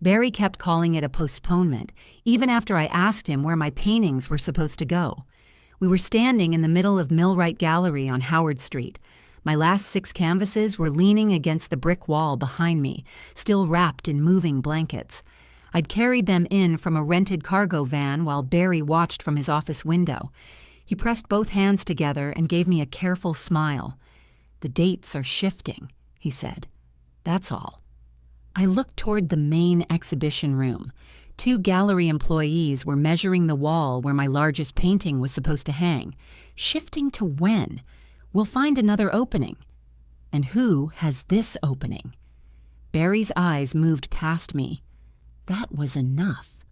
Barry kept calling it a postponement, even after I asked him where my paintings were supposed to go. We were standing in the middle of Millwright Gallery on Howard Street. My last 6 canvases were leaning against the brick wall behind me, still wrapped in moving blankets. I'd carried them in from a rented cargo van while Barry watched from his office window. He pressed both hands together and gave me a careful smile. "The dates are shifting," he said. "That's all." I looked toward the main exhibition room. 2 gallery employees were measuring the wall where my largest painting was supposed to hang. Shifting to when? We'll find another opening. And who has this opening? Barry's eyes moved past me. That was enough.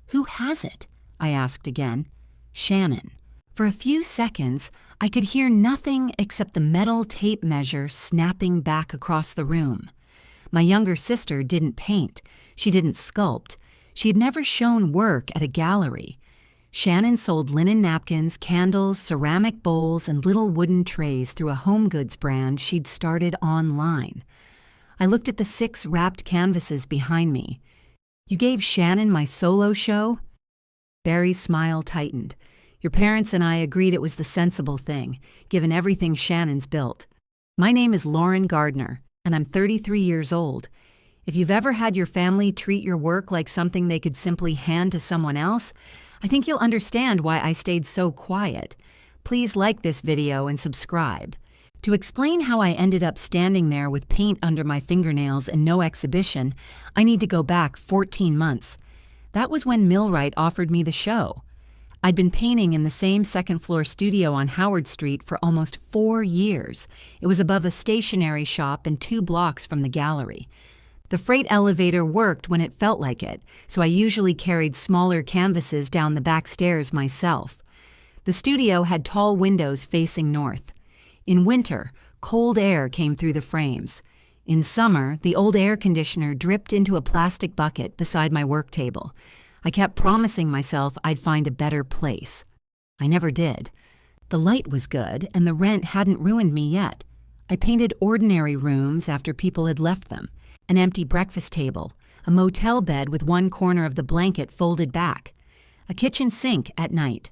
"Who has it?" I asked again. "Shannon." For a few seconds, I could hear nothing except the metal tape measure snapping back across the room. My younger sister didn't paint. She didn't sculpt. She had never shown work at a gallery. Shannon sold linen napkins, candles, ceramic bowls, and little wooden trays through a home goods brand she'd started online. I looked at the 6 wrapped canvases behind me. "You gave Shannon my solo show?" Barry's smile tightened. "Your parents and I agreed it was the sensible thing, given everything Shannon's built. My name is Lauren Gardner, and I'm 33 years old. If you've ever had your family treat your work like something they could simply hand to someone else, I think you'll understand why I stayed so quiet. Please like this video and subscribe." To explain how I ended up standing there with paint under my fingernails and no exhibition, I need to go back 14 months. That was when Millwright offered me the show. I'd been painting in the same second-floor studio on Howard Street for almost 4 years. It was above a stationery shop and 2 blocks from the gallery. The freight elevator worked when it felt like it, so I usually carried smaller canvases down the back stairs myself. The studio had tall windows facing north. In winter, cold air came through the frames. In summer, the old air conditioner dripped into a plastic bucket beside my work table. I kept promising myself I'd find a better place. I never did. The light was good, and the rent hadn't ruined me yet. I painted ordinary rooms after people had left them. An empty breakfast table, a motel bed with one corner of the blanket folded back, a kitchen sink at night.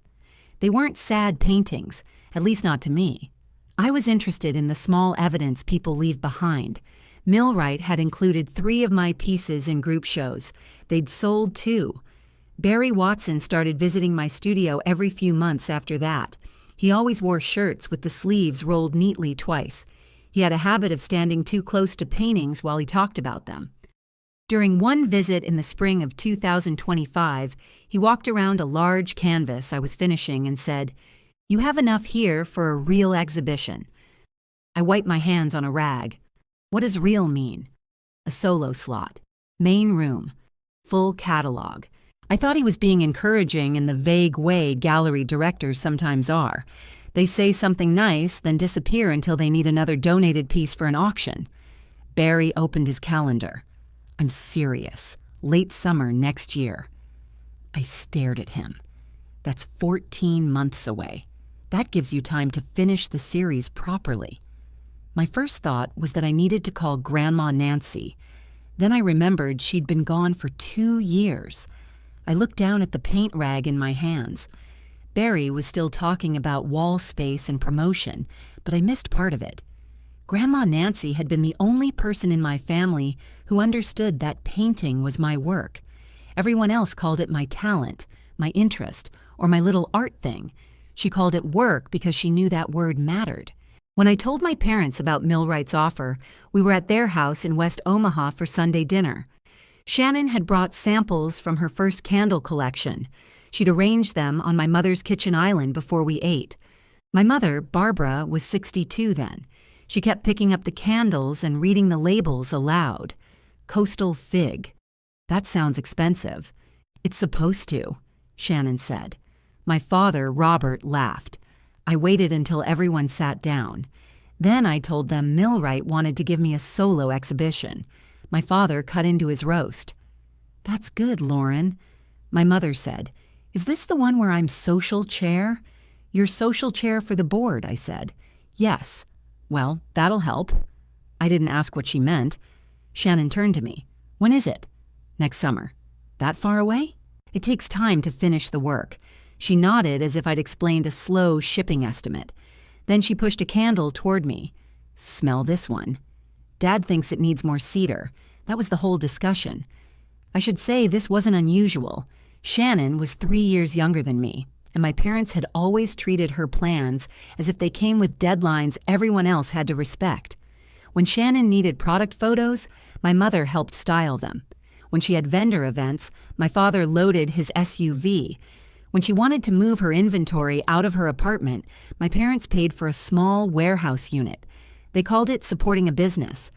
They weren't sad paintings, at least not to me. I was interested in the small evidence people leave behind. Millwright had included 3 of my pieces in group shows. They'd sold 2. Barry Watson started visiting my studio every few months after that. He always wore shirts with the sleeves rolled neatly twice. He had a habit of standing too close to paintings while he talked about them. During one visit in the spring of 2025, he walked around a large canvas I was finishing and said, "You have enough here for a real exhibition." I wiped my hands on a rag. What does real mean? A solo slot. Main room. Full catalog. I thought he was being encouraging in the vague way gallery directors sometimes are. They say something nice, then disappear until they need another donated piece for an auction. Barry opened his calendar. "I'm serious. Late summer next year." I stared at him. "That's 14 months away. That gives you time to finish the series properly." My first thought was that I needed to call Grandma Nancy. Then I remembered she'd been gone for 2 years. I looked down at the paint rag in my hands. Barry was still talking about wall space and promotion, but I missed part of it. Grandma Nancy had been the only person in my family who understood that painting was my work. Everyone else called it my talent, my interest, or my little art thing. She called it work because she knew that word mattered. When I told my parents about Millwright's offer, we were at their house in West Omaha for Sunday dinner. Shannon had brought samples from her first candle collection. She'd arranged them on my mother's kitchen island before we ate. My mother, Barbara, was 62 then. She kept picking up the candles and reading the labels aloud. Coastal Fig. That sounds expensive. It's supposed to, Shannon said. My father, Robert, laughed. I waited until everyone sat down. Then I told them Millwright wanted to give me a solo exhibition. My father cut into his roast. That's good, Lauren. My mother said, Is this the one where I'm social chair? You're social chair for the board, I said. Yes. Well, that'll help. I didn't ask what she meant. Shannon turned to me. When is it? Next summer. That far away? It takes time to finish the work. She nodded as if I'd explained a slow shipping estimate. Then she pushed a candle toward me. Smell this one. Dad thinks it needs more cedar. That was the whole discussion. I should say this wasn't unusual. Shannon was 3 years younger than me, and my parents had always treated her plans as if they came with deadlines everyone else had to respect. When Shannon needed product photos, my mother helped style them. When she had vendor events, my father loaded his SUV. When she wanted to move her inventory out of her apartment, my parents paid for a small warehouse unit. They called it supporting a business.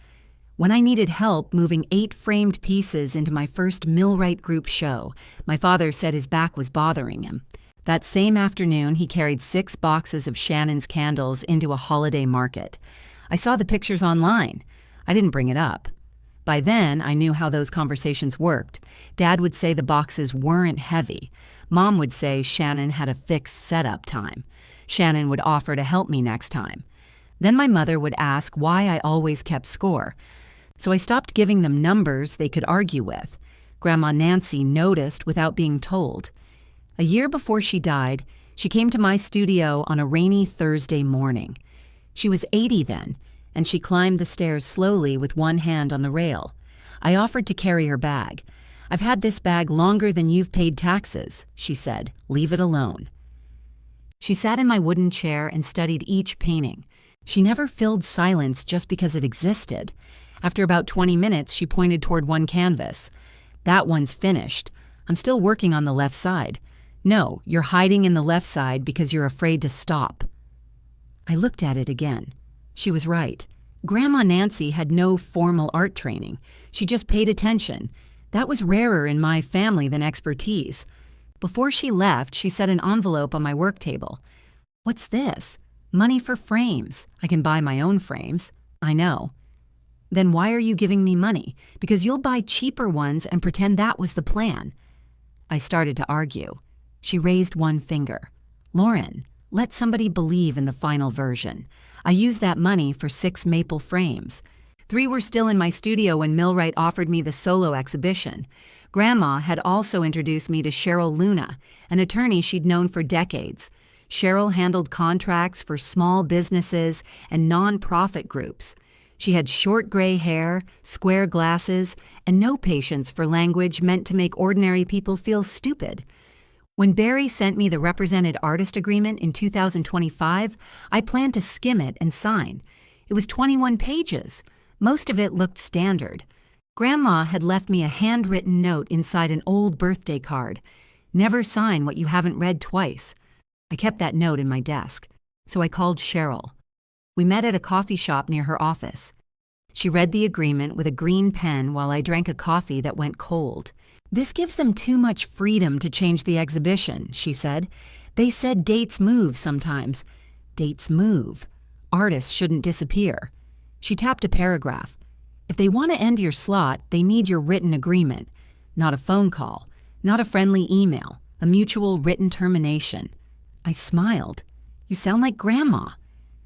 When I needed help moving 8 framed pieces into my first Millwright Group show, my father said his back was bothering him. That same afternoon, he carried 6 boxes of Shannon's candles into a holiday market. I saw the pictures online. I didn't bring it up. By then, I knew how those conversations worked. Dad would say the boxes weren't heavy. Mom would say Shannon had a fixed setup time. Shannon would offer to help me next time. Then my mother would ask why I always kept score. So I stopped giving them numbers they could argue with. Grandma Nancy noticed without being told. A year before she died, she came to my studio on a rainy Thursday morning. She was 80 then, and she climbed the stairs slowly with one hand on the rail. I offered to carry her bag. "I've had this bag longer than you've paid taxes," she said. "Leave it alone." She sat in my wooden chair and studied each painting. She never filled silence just because it existed. After about 20 minutes, she pointed toward one canvas. "That one's finished. I'm still working on the left side." "No, you're hiding in the left side because you're afraid to stop." I looked at it again. She was right. Grandma Nancy had no formal art training. She just paid attention. That was rarer in my family than expertise. Before she left, she set an envelope on my work table. "What's this?" "Money for frames. I can buy my own frames." "I know." "Then why are you giving me money? Because you'll buy cheaper ones and pretend that was the plan." I started to argue. She raised one finger. "Lauren, let somebody believe in the final version. I used that money for 6 maple frames. 3 were still in my studio when Millwright offered me the solo exhibition. Grandma had also introduced me to Cheryl Luna, an attorney she'd known for decades. Cheryl handled contracts for small businesses and non-profit groups. She had short gray hair, square glasses, and no patience for language meant to make ordinary people feel stupid. When Barry sent me the represented artist agreement in 2025, I planned to skim it and sign. It was 21 pages. Most of it looked standard. Grandma had left me a handwritten note inside an old birthday card. "Never sign what you haven't read twice." I kept that note in my desk, so I called Cheryl. We met at a coffee shop near her office. She read the agreement with a green pen while I drank a coffee that went cold. "This gives them too much freedom to change the exhibition," she said. "They said dates move sometimes." "Dates move. Artists shouldn't disappear." She tapped a paragraph. "If they want to end your slot, they need your written agreement. Not a phone call, not a friendly email, a mutual written termination." I smiled. "You sound like Grandma."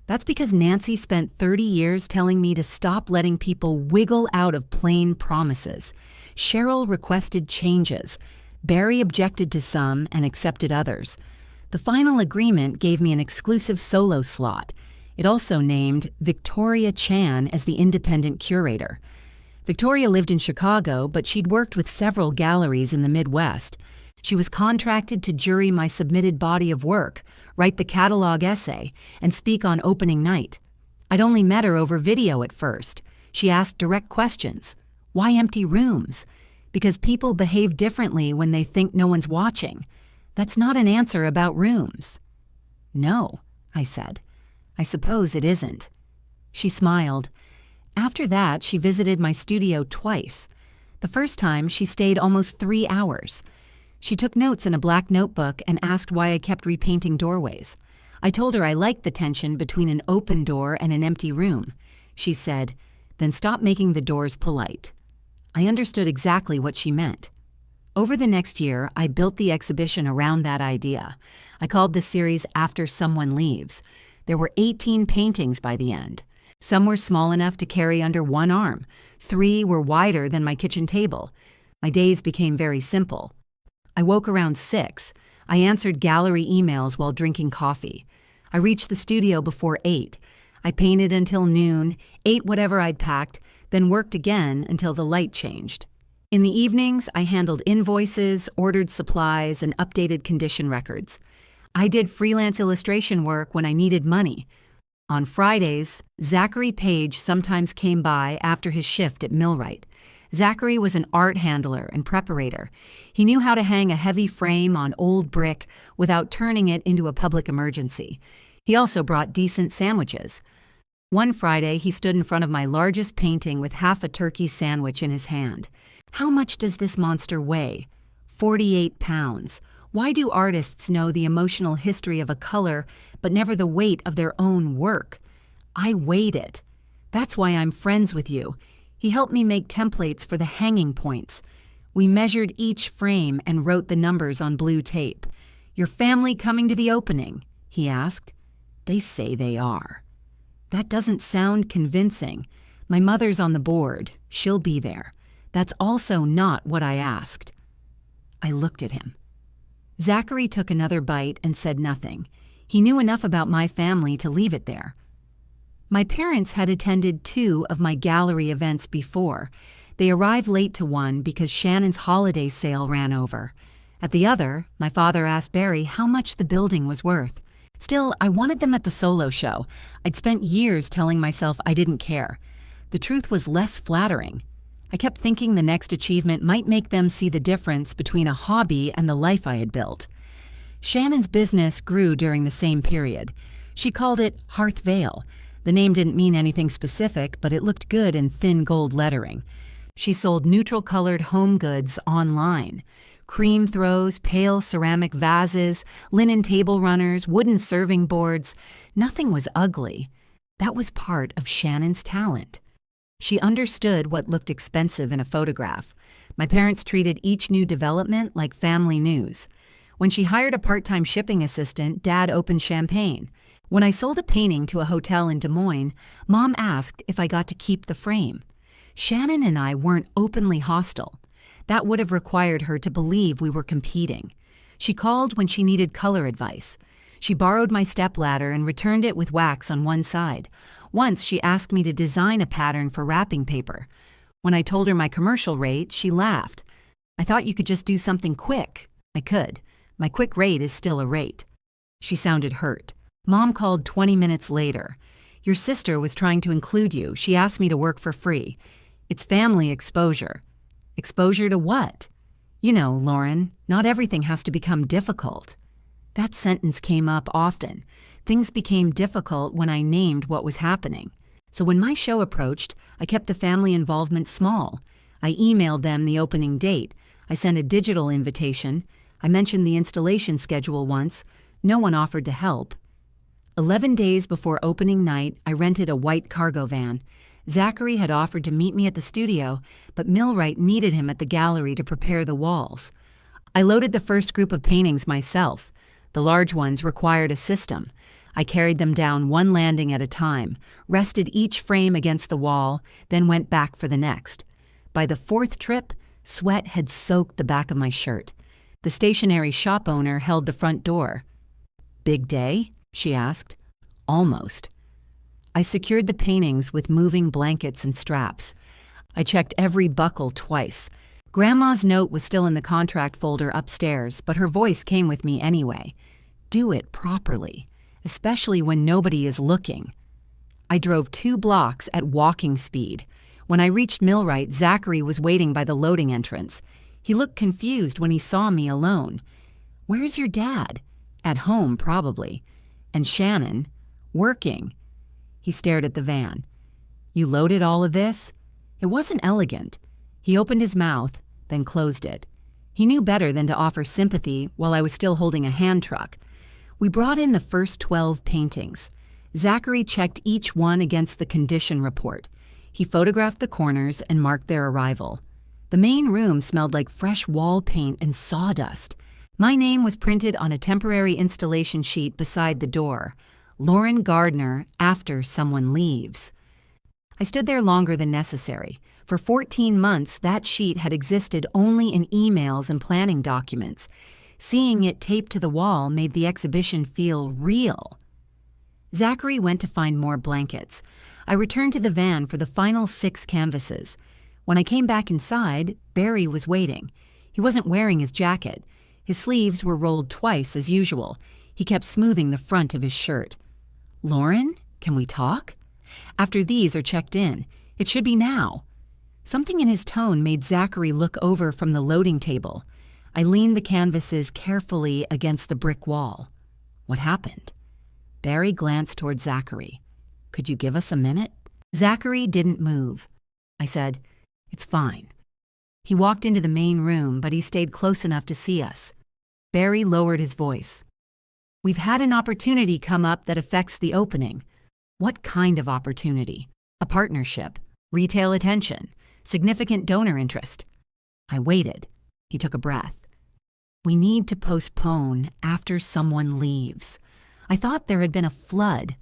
"That's because Nancy spent 30 years telling me to stop letting people wiggle out of plain promises. Cheryl requested changes. Barry objected to some and accepted others. The final agreement gave me an exclusive solo slot. It also named Victoria Chan as the independent curator. Victoria lived in Chicago, but she'd worked with several galleries in the Midwest. She was contracted to jury my submitted body of work, write the catalog essay, and speak on opening night. I'd only met her over video at first. She asked direct questions. "Why empty rooms?" "Because people behave differently when they think no one's watching." "That's not an answer about rooms." "No," I said. "I suppose it isn't." She smiled. After that, she visited my studio twice. The first time, she stayed almost 3 hours. She took notes in a black notebook and asked why I kept repainting doorways. I told her I liked the tension between an open door and an empty room. She said, "Then stop making the doors polite." I understood exactly what she meant. Over the next year, I built the exhibition around that idea. I called the series After Someone Leaves. There were 18 paintings by the end. Some were small enough to carry under one arm. 3 were wider than my kitchen table. My days became very simple. I woke around 6. I answered gallery emails while drinking coffee. I reached the studio before 8. I painted until noon, ate whatever I'd packed, then worked again until the light changed. In the evenings, I handled invoices, ordered supplies, and updated condition records. I did freelance illustration work when I needed money. On Fridays, Zachary Page sometimes came by after his shift at Millwright. Zachary was an art handler and preparator. He knew how to hang a heavy frame on old brick without turning it into a public emergency. He also brought decent sandwiches. One Friday, he stood in front of my largest painting with half a turkey sandwich in his hand. "How much does this monster weigh?" 48 pounds. Why do artists know the emotional history of a color, but never the weight of their own work? I weighed it. That's why I'm friends with you. He helped me make templates for the hanging points. We measured each frame and wrote the numbers on blue tape. "Your family coming to the opening?" he asked. "They say they are." That doesn't sound convincing. My mother's on the board. She'll be there. That's also not what I asked. I looked at him. Zachary took another bite and said nothing. He knew enough about my family to leave it there. My parents had attended 2 of my gallery events before. They arrived late to one because Shannon's holiday sale ran over. At the other, my father asked Barry how much the building was worth. Still, I wanted them at the solo show. I'd spent years telling myself I didn't care. The truth was less flattering. I kept thinking the next achievement might make them see the difference between a hobby and the life I had built. Shannon's business grew during the same period. She called it Hearth Vale. The name didn't mean anything specific, but it looked good in thin gold lettering. She sold neutral-colored home goods online. Cream throws, pale ceramic vases, linen table runners, wooden serving boards. Nothing was ugly. That was part of Shannon's talent. She understood what looked expensive in a photograph. My parents treated each new development like family news. When she hired a part-time shipping assistant, Dad opened champagne. When I sold a painting to a hotel in Des Moines, Mom asked if I got to keep the frame. Shannon and I weren't openly hostile. That would have required her to believe we were competing. She called when she needed color advice. She borrowed my stepladder and returned it with wax on one side. Once she asked me to design a pattern for wrapping paper. When I told her my commercial rate, she laughed. "I thought you could just do something quick." I could. My quick rate is still a rate. She sounded hurt. Mom called 20 minutes later. "Your sister was trying to include you. She asked me to work for free. It's family exposure." Exposure to what? "You know, Lauren, not everything has to become difficult." That sentence came up often. Things became difficult when I named what was happening. So when my show approached, I kept the family involvement small. I emailed them the opening date. I sent a digital invitation. I mentioned the installation schedule once. No one offered to help. 11 days before opening night, I rented a white cargo van. Zachary had offered to meet me at the studio, but Millwright needed him at the gallery to prepare the walls. I loaded the first group of paintings myself. The large ones required a system. I carried them down one landing at a time, rested each frame against the wall, then went back for the next. By the 4th trip, sweat had soaked the back of my shirt. The stationery shop owner held the front door. "Big day?" she asked. "Almost." I secured the paintings with moving blankets and straps. I checked every buckle twice. Grandma's note was still in the contract folder upstairs, but her voice came with me anyway. Do it properly, especially when nobody is looking. I drove 2 blocks at walking speed. When I reached Millwright, Zachary was waiting by the loading entrance. He looked confused when he saw me alone. "Where's your dad?" "At home, probably." "And Shannon?" "Working." He stared at the van. "You loaded all of this?" It wasn't elegant. He opened his mouth, then closed it. He knew better than to offer sympathy while I was still holding a hand truck. We brought in the first 12 paintings. Zachary checked each one against the condition report. He photographed the corners and marked their arrival. The main room smelled like fresh wall paint and sawdust. My name was printed on a temporary installation sheet beside the door. Lauren Gardner, after someone leaves. I stood there longer than necessary. For 14 months, that sheet had existed only in emails and planning documents. Seeing it taped to the wall made the exhibition feel real. Zachary went to find more blankets. I returned to the van for the final 6 canvases. When I came back inside, Barry was waiting. He wasn't wearing his jacket. His sleeves were rolled twice as usual. He kept smoothing the front of his shirt. "Lauren, can we talk? After these are checked in. It should be now." Something in his tone made Zachary look over from the loading table. I leaned the canvases carefully against the brick wall. "What happened?" Barry glanced toward Zachary. "Could you give us a minute?" Zachary didn't move. I said, "It's fine." He walked into the main room, but he stayed close enough to see us. Barry lowered his voice. "We've had an opportunity come up that affects the opening." "What kind of opportunity?" "A partnership, retail attention, significant donor interest." I waited. He took a breath. "We need to postpone after someone leaves." I thought there had been a flood.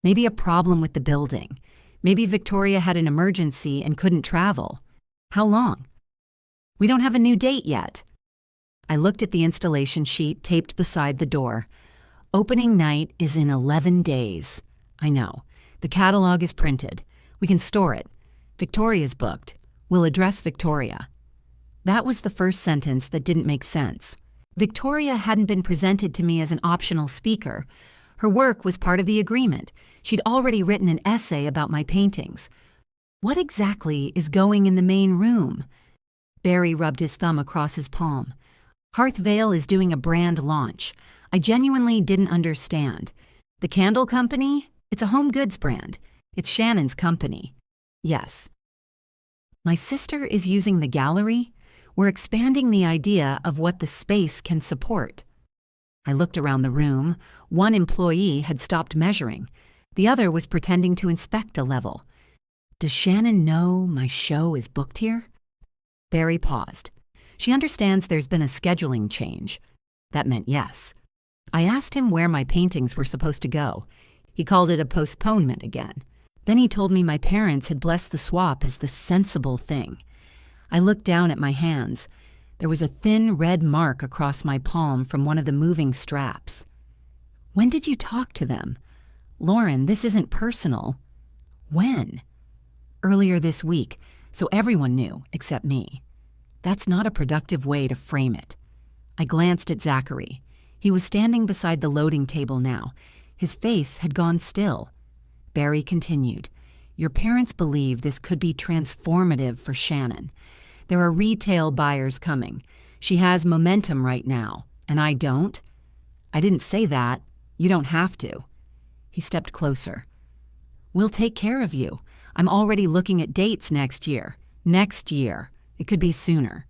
Maybe a problem with the building. Maybe Victoria had an emergency and couldn't travel. How long? "We don't have a new date yet." I looked at the installation sheet taped beside the door. "Opening night is in 11 days. I know. The catalog is printed. We can store it. Victoria's booked. We'll address Victoria." That was the first sentence that didn't make sense. Victoria hadn't been presented to me as an optional speaker. Her work was part of the agreement. She'd already written an essay about my paintings. What exactly is going in the main room? Barry rubbed his thumb across his palm. Hearth Vale is doing a brand launch. I genuinely didn't understand. The candle company? It's a home goods brand. It's Shannon's company. Yes. My sister is using the gallery? We're expanding the idea of what the space can support. I looked around the room. One employee had stopped measuring. The other was pretending to inspect a level. Does Shannon know my show is booked here? Barry paused. She understands there's been a scheduling change. That meant yes. I asked him where my paintings were supposed to go. He called it a postponement again. Then he told me my parents had blessed the swap as the sensible thing. I looked down at my hands. There was a thin red mark across my palm from one of the moving straps. When did you talk to them? Lauren, this isn't personal. When? Earlier this week, so everyone knew except me. That's not a productive way to frame it. I glanced at Zachary. He was standing beside the loading table now. His face had gone still. Barry continued, Your parents believe this could be transformative for Shannon. There are retail buyers coming. She has momentum right now, and I don't. I didn't say that. You don't have to. He stepped closer. We'll take care of you. I'm already looking at dates next year. Next year. It could be sooner.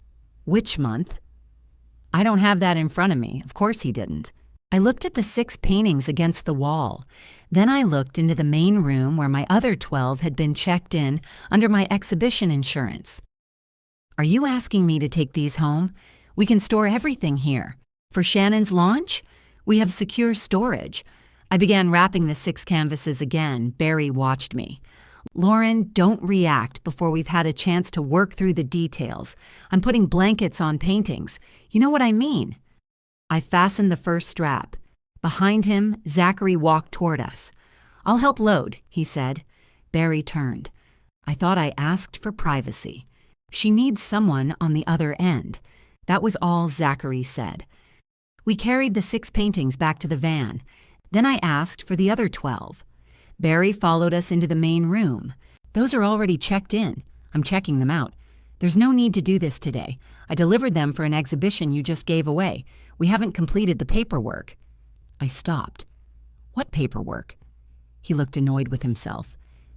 Which month? I don't have that in front of me. Of course he didn't. I looked at the 6 paintings against the wall. Then I looked into the main room where my other 12 had been checked in under my exhibition insurance. Are you asking me to take these home? We can store everything here. For Shannon's launch? We have secure storage. I began wrapping the 6 canvases again. Barry watched me. Lauren, don't react before we've had a chance to work through the details. I'm putting blankets on paintings. You know what I mean? I fastened the first strap. Behind him, Zachary walked toward us. I'll help load, he said. Barry turned. I thought I asked for privacy. She needs someone on the other end. That was all Zachary said. We carried the 6 paintings back to the van. Then I asked for the other 12. Barry followed us into the main room. Those are already checked in. I'm checking them out. There's no need to do this today. I delivered them for an exhibition you just gave away. We haven't completed the paperwork. I stopped. What paperwork? He looked annoyed with himself.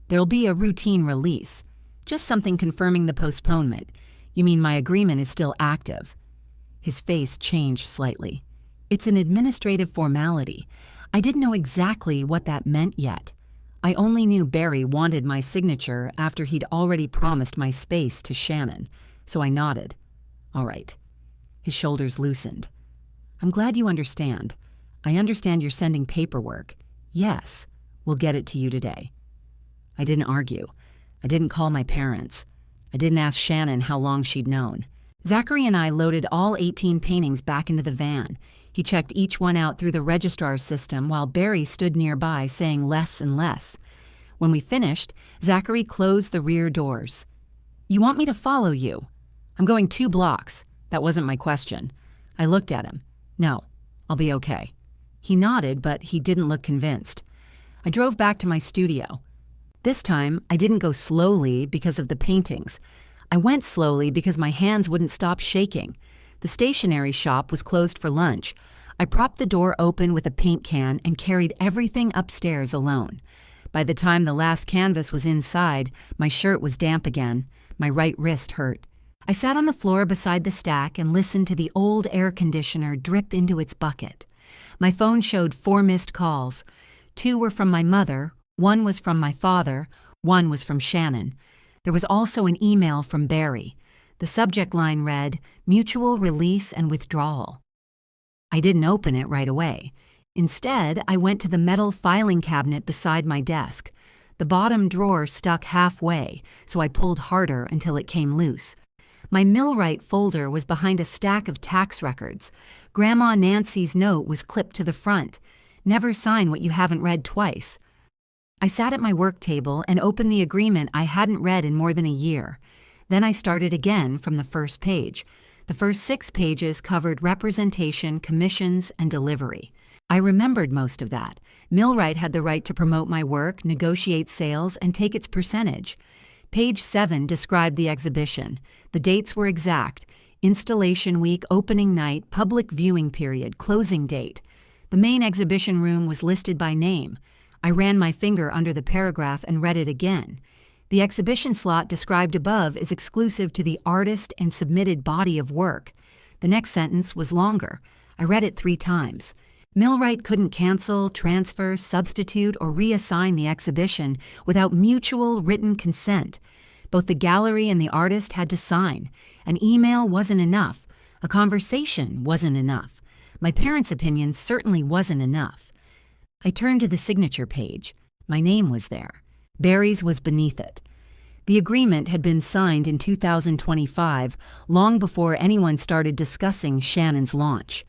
There'll be a routine release. Just something confirming the postponement. You mean my agreement is still active? His face changed slightly. It's an administrative formality. I didn't know exactly what that meant yet. I only knew Barry wanted my signature after he'd already promised my space to Shannon, so I nodded. All right. His shoulders loosened. I'm glad you understand. I understand you're sending paperwork. Yes, we'll get it to you today. I didn't argue. I didn't call my parents. I didn't ask Shannon how long she'd known. Zachary and I loaded all 18 paintings back into the van. He checked each one out through the registrar's system while Barry stood nearby saying less and less. When we finished, Zachary closed the rear doors. "You want me to follow you?" "I'm going 2 blocks. That wasn't my question." I looked at him. "No, I'll be okay." He nodded, but he didn't look convinced. I drove back to my studio. This time, I didn't go slowly because of the paintings. I went slowly because my hands wouldn't stop shaking. The stationery shop was closed for lunch. I propped the door open with a paint can and carried everything upstairs alone. By the time the last canvas was inside, my shirt was damp again. My right wrist hurt. I sat on the floor beside the stack and listened to the old air conditioner drip into its bucket. My phone showed 4 missed calls. 2 were from my mother, 1 was from my father, 1 was from Shannon. There was also an email from Barry. The subject line read, "Mutual release and withdrawal." I didn't open it right away. Instead, I went to the metal filing cabinet beside my desk. The bottom drawer stuck halfway, so I pulled harder until it came loose. My Millwright folder was behind a stack of tax records. Grandma Nancy's note was clipped to the front. "Never sign what you haven't read twice." I sat at my work table and opened the agreement I hadn't read in more than a year. Then I started again from the first page. The first 6 pages covered representation, commissions, and delivery. I remembered most of that. Millwright had the right to promote my work, negotiate sales, and take its percentage. Page 7 described the exhibition. The dates were exact: installation week, opening night, public viewing period, closing date. The main exhibition room was listed by name. I ran my finger under the paragraph and read it again. The exhibition slot described above is exclusive to the artist and submitted body of work. The next sentence was longer. I read it 3 times. Millwright couldn't cancel, transfer, substitute, or reassign the exhibition without mutual written consent. Both the gallery and the artist had to sign. An email wasn't enough. A conversation wasn't enough. My parents' opinion certainly wasn't enough. I turned to the signature page. My name was there. Barry's was beneath it. The agreement had been signed in 2025, long before anyone started discussing Shannon's launch.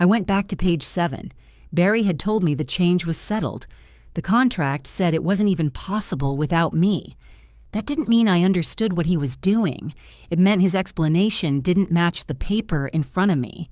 I went back to page 7. Barry had told me the change was settled. The contract said it wasn't even possible without me. That didn't mean I understood what he was doing. It meant his explanation didn't match the paper in front of me.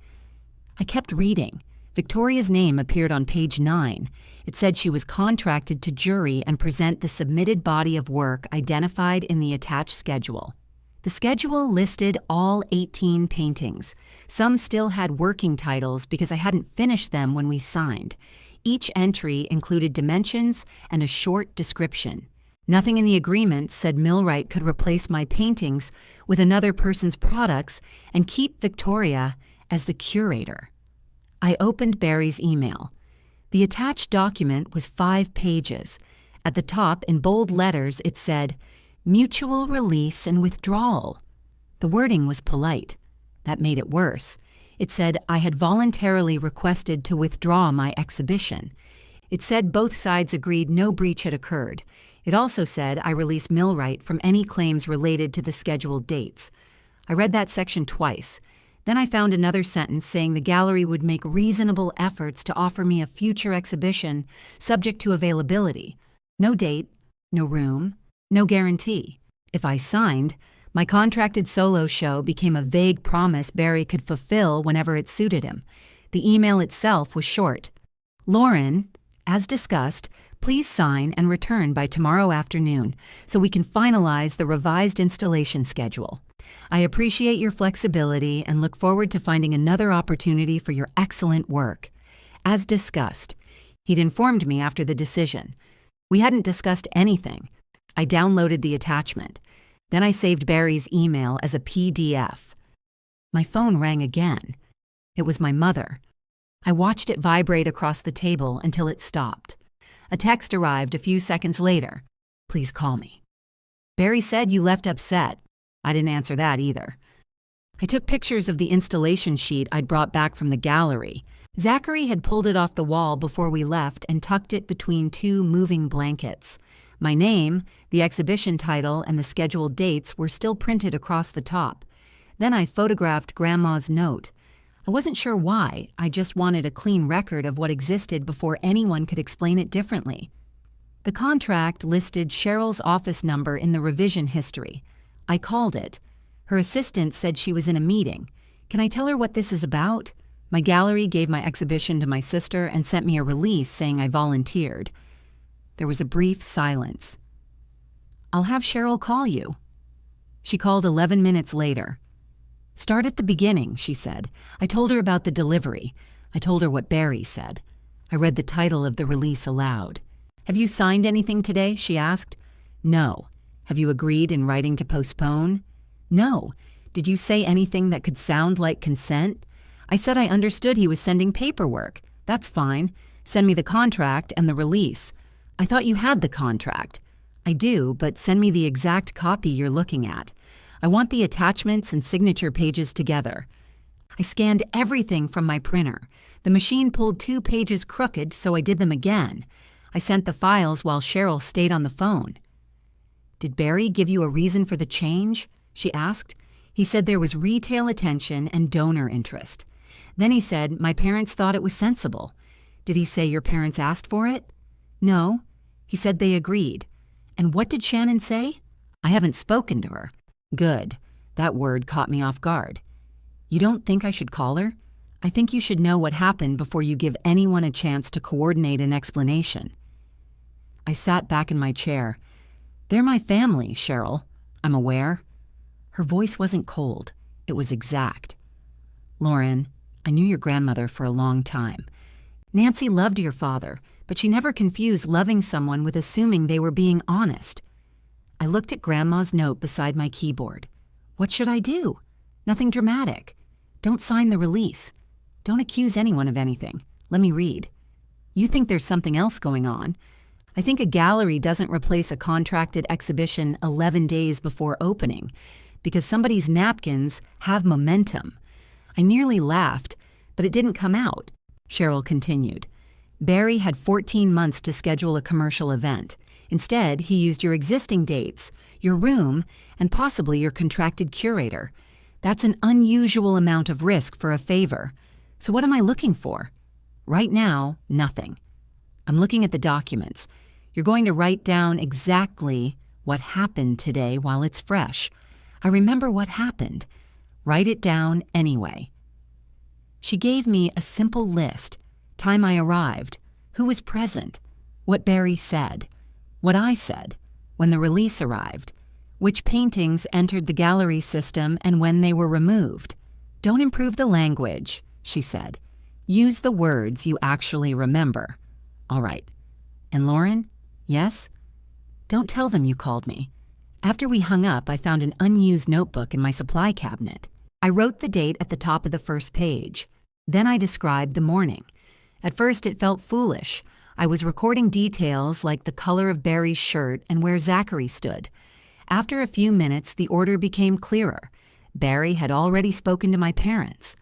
I kept reading. Victoria's name appeared on page 9. It said she was contracted to jury and present the submitted body of work identified in the attached schedule. The schedule listed all 18 paintings. Some still had working titles because I hadn't finished them when we signed. Each entry included dimensions and a short description. Nothing in the agreement said Millwright could replace my paintings with another person's products and keep Victoria as the curator. I opened Barry's email. The attached document was 5 pages. At the top, in bold letters, it said, "Mutual release and withdrawal." The wording was polite. That made it worse. It said I had voluntarily requested to withdraw my exhibition. It said both sides agreed no breach had occurred. It also said I release Millwright from any claims related to the scheduled dates. I read that section twice. Then I found another sentence saying the gallery would make reasonable efforts to offer me a future exhibition subject to availability. No date, no room, no guarantee. If I signed, my contracted solo show became a vague promise Barry could fulfill whenever it suited him. The email itself was short. "Lauren, as discussed, please sign and return by tomorrow afternoon so we can finalize the revised installation schedule. I appreciate your flexibility and look forward to finding another opportunity for your excellent work. As discussed." He'd informed me after the decision. We hadn't discussed anything. I downloaded the attachment. Then I saved Barry's email as a PDF. My phone rang again. It was my mother. I watched it vibrate across the table until it stopped. A text arrived a few seconds later. "Please call me." "Barry said you left upset." I didn't answer that either. I took pictures of the installation sheet I'd brought back from the gallery. Zachary had pulled it off the wall before we left and tucked it between 2 moving blankets. My name, the exhibition title, and the scheduled dates were still printed across the top. Then I photographed Grandma's note. I wasn't sure why, I just wanted a clean record of what existed before anyone could explain it differently. The contract listed Cheryl's office number in the revision history. I called it. Her assistant said she was in a meeting. Can I tell her what this is about? My gallery gave my exhibition to my sister and sent me a release saying I volunteered. There was a brief silence. I'll have Cheryl call you. She called 11 minutes later. Start at the beginning, she said. I told her about the delivery. I told her what Barry said. I read the title of the release aloud. Have you signed anything today? She asked. No. Have you agreed in writing to postpone? No. Did you say anything that could sound like consent? I said I understood he was sending paperwork. That's fine. Send me the contract and the release. I thought you had the contract. I do, but send me the exact copy you're looking at. I want the attachments and signature pages together. I scanned everything from my printer. The machine pulled 2 pages crooked, so I did them again. I sent the files while Cheryl stayed on the phone. Did Barry give you a reason for the change? She asked. He said there was retail attention and donor interest. Then he said my parents thought it was sensible. Did he say your parents asked for it? No. He said they agreed. And what did Shannon say? I haven't spoken to her. Good. That word caught me off guard. You don't think I should call her? I think you should know what happened before you give anyone a chance to coordinate an explanation. I sat back in my chair. They're my family, Cheryl. I'm aware. Her voice wasn't cold. It was exact. Lauren, I knew your grandmother for a long time. Nancy loved your father, but she never confused loving someone with assuming they were being honest. I looked at Grandma's note beside my keyboard. What should I do? Nothing dramatic. Don't sign the release. Don't accuse anyone of anything. Let me read. You think there's something else going on. I think a gallery doesn't replace a contracted exhibition 11 days before opening, because somebody's napkins have momentum. I nearly laughed, but it didn't come out. Cheryl continued. Barry had 14 months to schedule a commercial event. Instead, he used your existing dates, your room, and possibly your contracted curator. That's an unusual amount of risk for a favor. So what am I looking for? Right now, nothing. I'm looking at the documents. You're going to write down exactly what happened today while it's fresh. I remember what happened. Write it down anyway. She gave me a simple list. Time I arrived, who was present, what Barry said, what I said, when the release arrived, which paintings entered the gallery system and when they were removed. Don't improve the language, she said. Use the words you actually remember. All right. And Lauren? Yes? Don't tell them you called me. After we hung up, I found an unused notebook in my supply cabinet. I wrote the date at the top of the first page. Then I described the morning. At first, it felt foolish. I was recording details like the color of Barry's shirt and where Zachary stood. After a few minutes, the order became clearer. Barry had already spoken to my parents.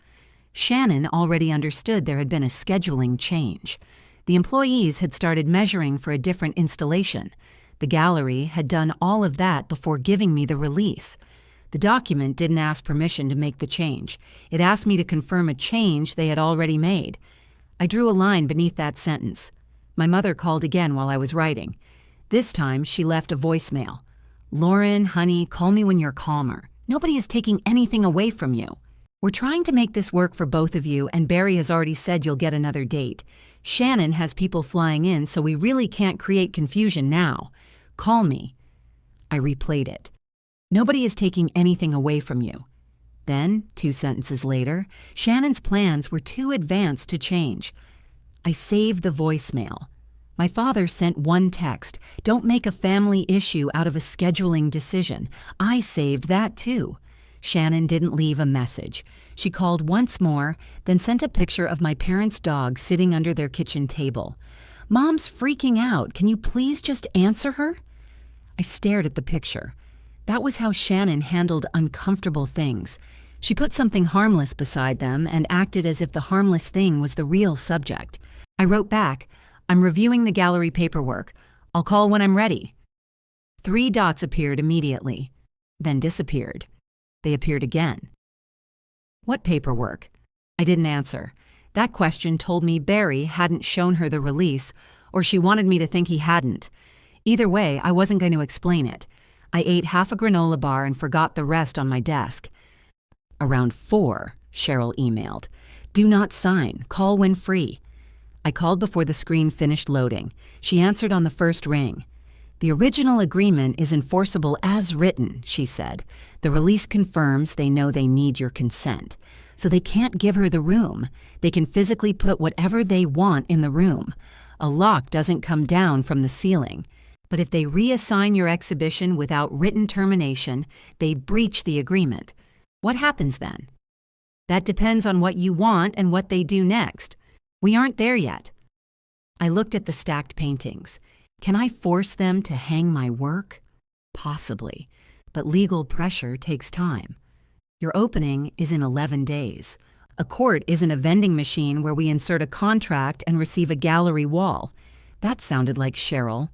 Shannon already understood there had been a scheduling change. The employees had started measuring for a different installation. The gallery had done all of that before giving me the release. The document didn't ask permission to make the change. It asked me to confirm a change they had already made. I drew a line beneath that sentence. My mother called again while I was writing. This time, she left a voicemail. Lauren, honey, call me when you're calmer. Nobody is taking anything away from you. We're trying to make this work for both of you, and Barry has already said you'll get another date. Shannon has people flying in, so we really can't create confusion now. Call me. I replayed it. Nobody is taking anything away from you. Then, 2 sentences later, Shannon's plans were too advanced to change. I saved the voicemail. My father sent one text, "Don't make a family issue out of a scheduling decision." I saved that too. Shannon didn't leave a message. She called once more, then sent a picture of my parents' dog sitting under their kitchen table. "Mom's freaking out. Can you please just answer her?" I stared at the picture. That was how Shannon handled uncomfortable things. She put something harmless beside them and acted as if the harmless thing was the real subject. I wrote back, "I'm reviewing the gallery paperwork. I'll call when I'm ready." 3 dots appeared immediately, then disappeared. They appeared again. What paperwork? I didn't answer. That question told me Barry hadn't shown her the release, or she wanted me to think he hadn't. Either way, I wasn't going to explain it. I ate half a granola bar and forgot the rest on my desk. Around 4, Cheryl emailed. Do not sign. Call when free. I called before the screen finished loading. She answered on the first ring. The original agreement is enforceable as written, she said. The release confirms they know they need your consent. So they can't give her the room. They can physically put whatever they want in the room. A lock doesn't come down from the ceiling. But if they reassign your exhibition without written termination, they breach the agreement. What happens then? That depends on what you want and what they do next. We aren't there yet. I looked at the stacked paintings. Can I force them to hang my work? Possibly, but legal pressure takes time. Your opening is in 11 days. A court isn't a vending machine where we insert a contract and receive a gallery wall. That sounded like Cheryl.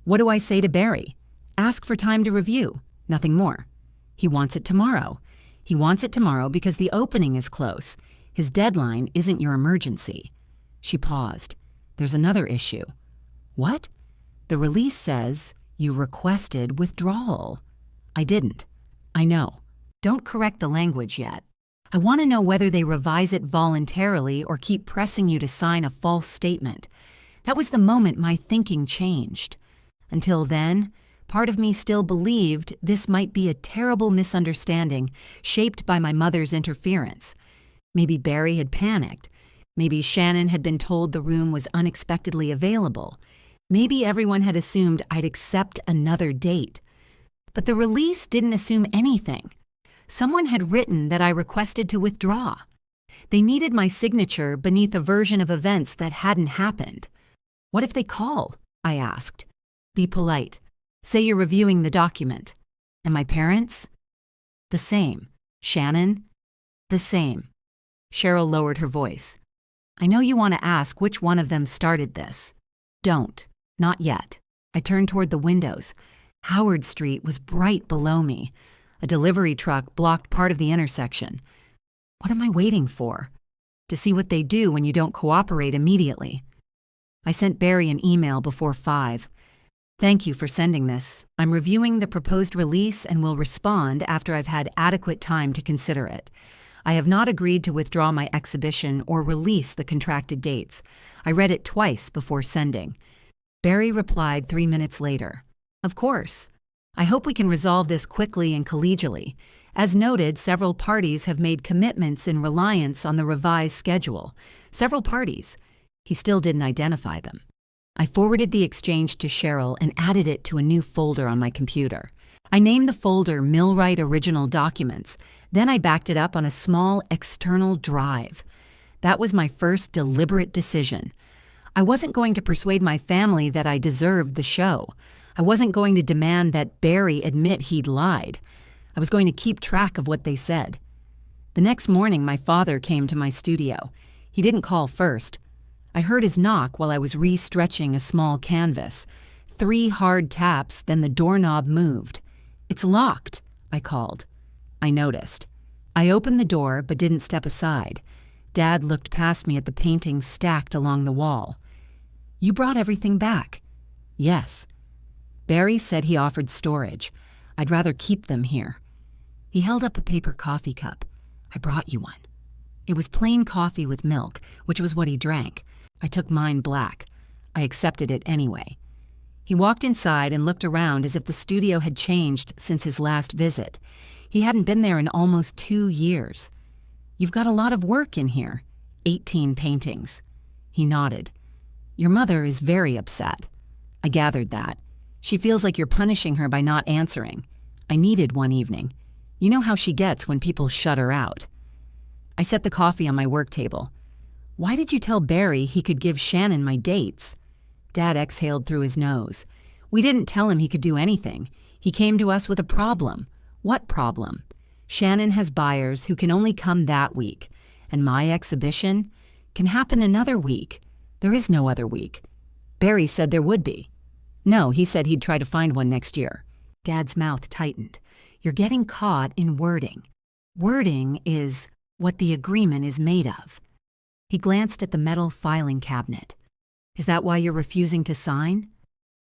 What do I say to Barry? Ask for time to review. Nothing more. He wants it tomorrow. He wants it tomorrow because the opening is close. His deadline isn't your emergency. She paused. There's another issue. What? The release says you requested withdrawal. I didn't. I know. Don't correct the language yet. I want to know whether they revise it voluntarily or keep pressing you to sign a false statement. That was the moment my thinking changed. Until then, part of me still believed this might be a terrible misunderstanding shaped by my mother's interference. Maybe Barry had panicked. Maybe Shannon had been told the room was unexpectedly available. Maybe everyone had assumed I'd accept another date. But the release didn't assume anything. Someone had written that I requested to withdraw. They needed my signature beneath a version of events that hadn't happened. What if they call? I asked. Be polite. Say you're reviewing the document. And my parents? The same. Shannon? The same. Cheryl lowered her voice. I know you want to ask which one of them started this. Don't. Not yet. I turned toward the windows. Howard Street was bright below me. A delivery truck blocked part of the intersection. What am I waiting for? To see what they do when you don't cooperate immediately. I sent Barry an email before 5. Thank you for sending this. I'm reviewing the proposed release and will respond after I've had adequate time to consider it. I have not agreed to withdraw my exhibition or release the contracted dates. I read it twice before sending. Barry replied 3 minutes later. Of course. I hope we can resolve this quickly and collegially. As noted, several parties have made commitments in reliance on the revised schedule. Several parties. He still didn't identify them. I forwarded the exchange to Cheryl and added it to a new folder on my computer. I named the folder Millwright Original Documents. Then I backed it up on a small external drive. That was my first deliberate decision. I wasn't going to persuade my family that I deserved the show. I wasn't going to demand that Barry admit he'd lied. I was going to keep track of what they said. The next morning, my father came to my studio. He didn't call first. I heard his knock while I was re-stretching a small canvas. 3 hard taps, then the doorknob moved. It's locked, I called. I noticed. I opened the door but didn't step aside. Dad looked past me at the paintings stacked along the wall. You brought everything back? Yes. Barry said he offered storage. I'd rather keep them here. He held up a paper coffee cup. I brought you one. It was plain coffee with milk, which was what he drank. I took mine black. I accepted it anyway. He walked inside and looked around as if the studio had changed since his last visit. He hadn't been there in almost 2 years. You've got a lot of work in here. 18 paintings. He nodded. Your mother is very upset. I gathered that. She feels like you're punishing her by not answering. I needed one evening. You know how she gets when people shut her out. I set the coffee on my work table. Why did you tell Barry he could give Shannon my dates? Dad exhaled through his nose. We didn't tell him he could do anything. He came to us with a problem. What problem? Shannon has buyers who can only come that week, and my exhibition can happen another week. There is no other week. Barry said there would be. No, he said he'd try to find one next year. Dad's mouth tightened. You're getting caught in wording. Wording is what the agreement is made of. He glanced at the metal filing cabinet. Is that why you're refusing to sign?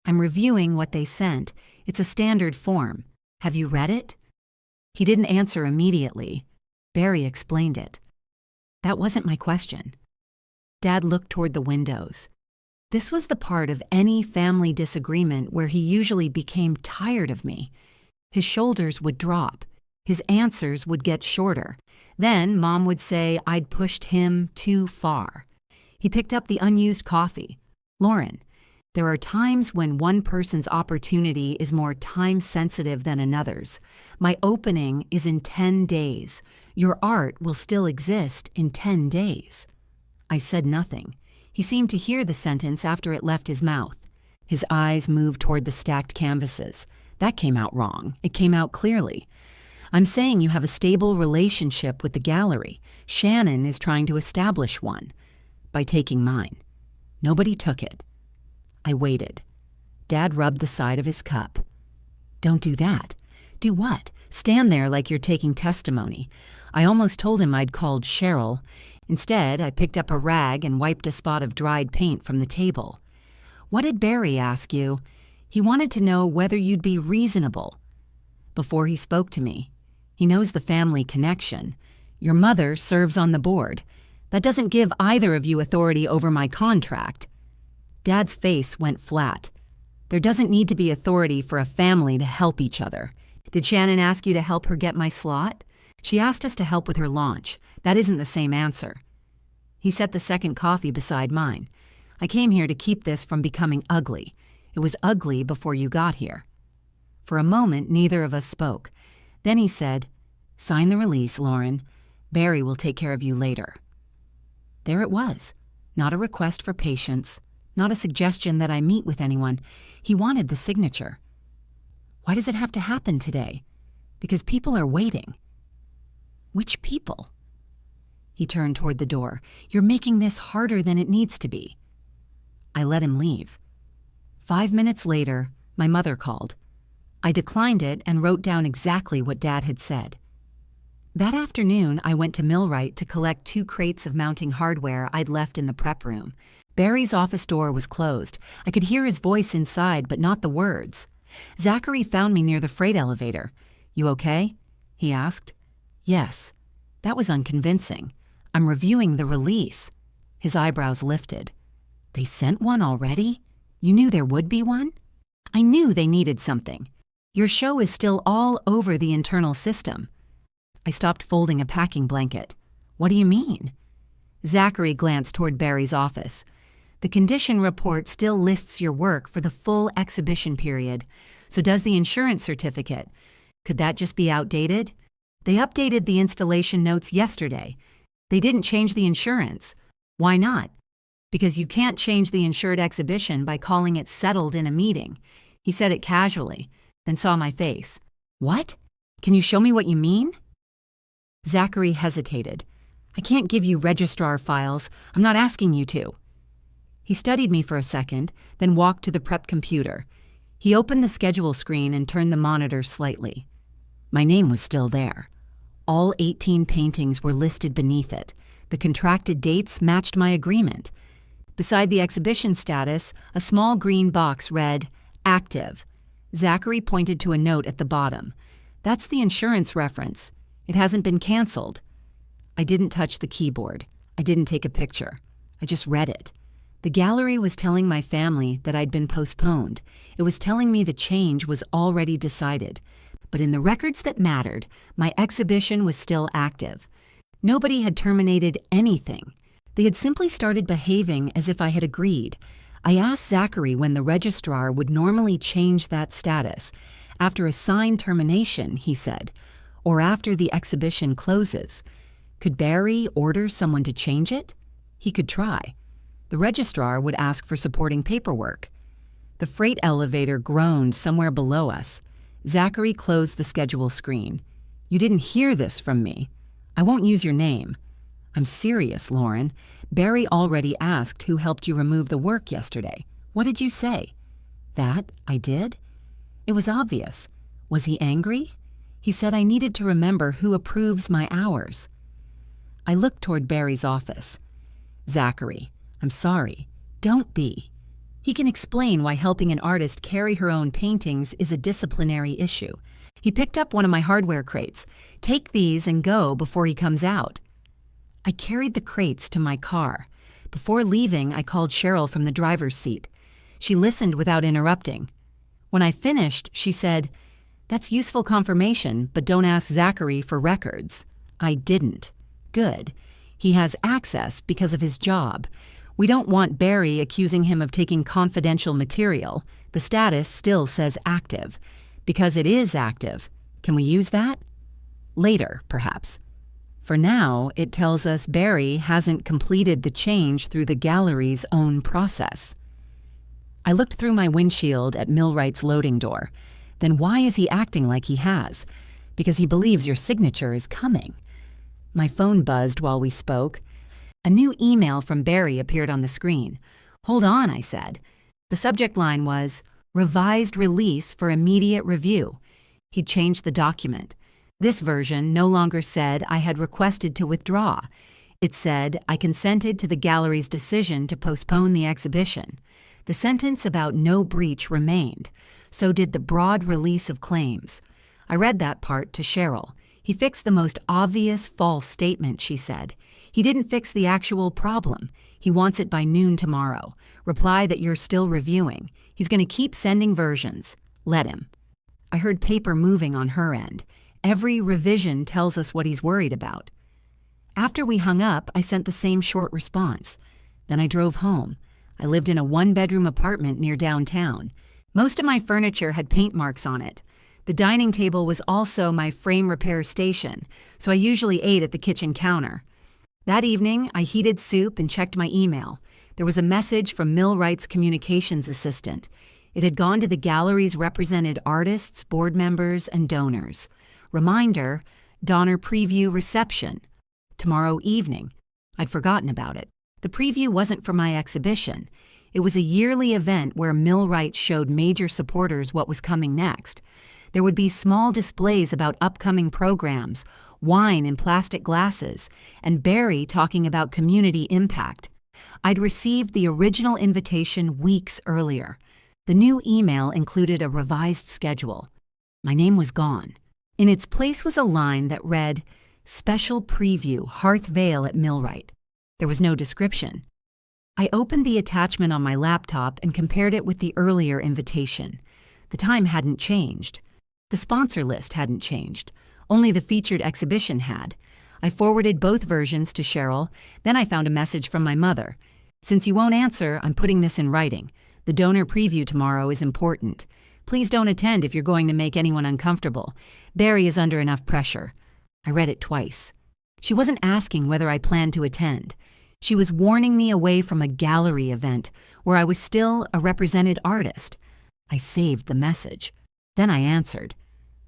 I'm reviewing what they sent. It's a standard form. Have you read it? He didn't answer immediately. Barry explained it. That wasn't my question. Dad looked toward the windows. This was the part of any family disagreement where he usually became tired of me. His shoulders would drop. His answers would get shorter. Then Mom would say I'd pushed him too far. He picked up the unused coffee. Lauren, there are times when one person's opportunity is more time-sensitive than another's. My opening is in 10 days. Your art will still exist in 10 days. I said nothing. He seemed to hear the sentence after it left his mouth. His eyes moved toward the stacked canvases. That came out wrong. It came out clearly. I'm saying you have a stable relationship with the gallery. Shannon is trying to establish one by taking mine. Nobody took it. I waited. Dad rubbed the side of his cup. Don't do that. Do what? Stand there like you're taking testimony. I almost told him I'd called Cheryl. Instead, I picked up a rag and wiped a spot of dried paint from the table. What did Barry ask you? He wanted to know whether you'd be reasonable. Before he spoke to me, he knows the family connection. Your mother serves on the board. That doesn't give either of you authority over my contract. Dad's face went flat. There doesn't need to be authority for a family to help each other. Did Shannon ask you to help her get my slot? She asked us to help with her launch. That isn't the same answer. He set the second coffee beside mine. I came here to keep this from becoming ugly. It was ugly before you got here. For a moment, neither of us spoke. Then he said, Sign the release, Lauren. Barry will take care of you later. There it was. Not a request for patience. Not a suggestion that I meet with anyone. He wanted the signature. Why does it have to happen today? Because people are waiting. Which people? He turned toward the door. You're making this harder than it needs to be. I let him leave. 5 minutes later, my mother called. I declined it and wrote down exactly what Dad had said. That afternoon, I went to Millwright to collect 2 crates of mounting hardware I'd left in the prep room. Barry's office door was closed. I could hear his voice inside, but not the words. Zachary found me near the freight elevator. You okay? He asked. Yes. That was unconvincing. I'm reviewing the release. His eyebrows lifted. They sent one already? You knew there would be one? I knew they needed something. Your show is still all over the internal system. I stopped folding a packing blanket. What do you mean? Zachary glanced toward Barry's office. The condition report still lists your work for the full exhibition period. So does the insurance certificate. Could that just be outdated? They updated the installation notes yesterday. They didn't change the insurance. Why not? Because you can't change the insured exhibition by calling it settled in a meeting. He said it casually, then saw my face. What? Can you show me what you mean? Zachary hesitated. I can't give you registrar files. I'm not asking you to. He studied me for a second, then walked to the prep computer. He opened the schedule screen and turned the monitor slightly. My name was still there. All 18 paintings were listed beneath it. The contracted dates matched my agreement. Beside the exhibition status, a small green box read, Active. Zachary pointed to a note at the bottom. That's the insurance reference. It hasn't been canceled. I didn't touch the keyboard. I didn't take a picture. I just read it. The gallery was telling my family that I'd been postponed. It was telling me the change was already decided. But in the records that mattered, my exhibition was still active. Nobody had terminated anything. They had simply started behaving as if I had agreed. I asked Zachary when the registrar would normally change that status. After a signed termination, he said, or after the exhibition closes. Could Barry order someone to change it? He could try. The registrar would ask for supporting paperwork. The freight elevator groaned somewhere below us. Zachary closed the schedule screen. You didn't hear this from me. I won't use your name. I'm serious, Lauren. Barry already asked who helped you remove the work yesterday. What did you say? That I did? It was obvious. Was he angry? He said I needed to remember who approves my hours. I looked toward Barry's office. Zachary, I'm sorry. Don't be. He can explain why helping an artist carry her own paintings is a disciplinary issue. He picked up one of my hardware crates. Take these and go before he comes out. I carried the crates to my car. Before leaving, I called Cheryl from the driver's seat. She listened without interrupting. When I finished, she said, "That's useful confirmation, but don't ask Zachary for records." I didn't. Good. He has access because of his job. We don't want Barry accusing him of taking confidential material. The status still says active. Because it is active, can we use that? Later, perhaps. For now, it tells us Barry hasn't completed the change through the gallery's own process. I looked through my windshield at Millwright's loading door. Then why is he acting like he has? Because he believes your signature is coming. My phone buzzed while we spoke. A new email from Barry appeared on the screen. "Hold on," I said. The subject line was, "Revised release for immediate review." He'd changed the document. This version no longer said I had requested to withdraw. It said I consented to the gallery's decision to postpone the exhibition. The sentence about no breach remained. So did the broad release of claims. I read that part to Cheryl. "He fixed the most obvious false statement," she said. "He didn't fix the actual problem. He wants it by noon tomorrow. Reply that you're still reviewing. He's going to keep sending versions. Let him." I heard paper moving on her end. Every revision tells us what he's worried about. After we hung up, I sent the same short response. Then I drove home. I lived in a one-bedroom apartment near downtown. Most of my furniture had paint marks on it. The dining table was also my frame repair station, so I usually ate at the kitchen counter. That evening, I heated soup and checked my email. There was a message from Millwright's communications assistant. It had gone to the gallery's represented artists, board members, and donors. Reminder, Donner Preview Reception. Tomorrow evening. I'd forgotten about it. The preview wasn't for my exhibition. It was a yearly event where Millwright showed major supporters what was coming next. There would be small displays about upcoming programs, wine in plastic glasses, and Barry talking about community impact. I'd received the original invitation weeks earlier. The new email included a revised schedule. My name was gone. In its place was a line that read, "Special Preview, Hearth Vale at Millwright." There was no description. I opened the attachment on my laptop and compared it with the earlier invitation. The time hadn't changed. The sponsor list hadn't changed. Only the featured exhibition had. I forwarded both versions to Cheryl. Then I found a message from my mother. "Since you won't answer, I'm putting this in writing. The donor preview tomorrow is important. Please don't attend if you're going to make anyone uncomfortable. Barry is under enough pressure." I read it twice. She wasn't asking whether I planned to attend. She was warning me away from a gallery event where I was still a represented artist. I saved the message. Then I answered.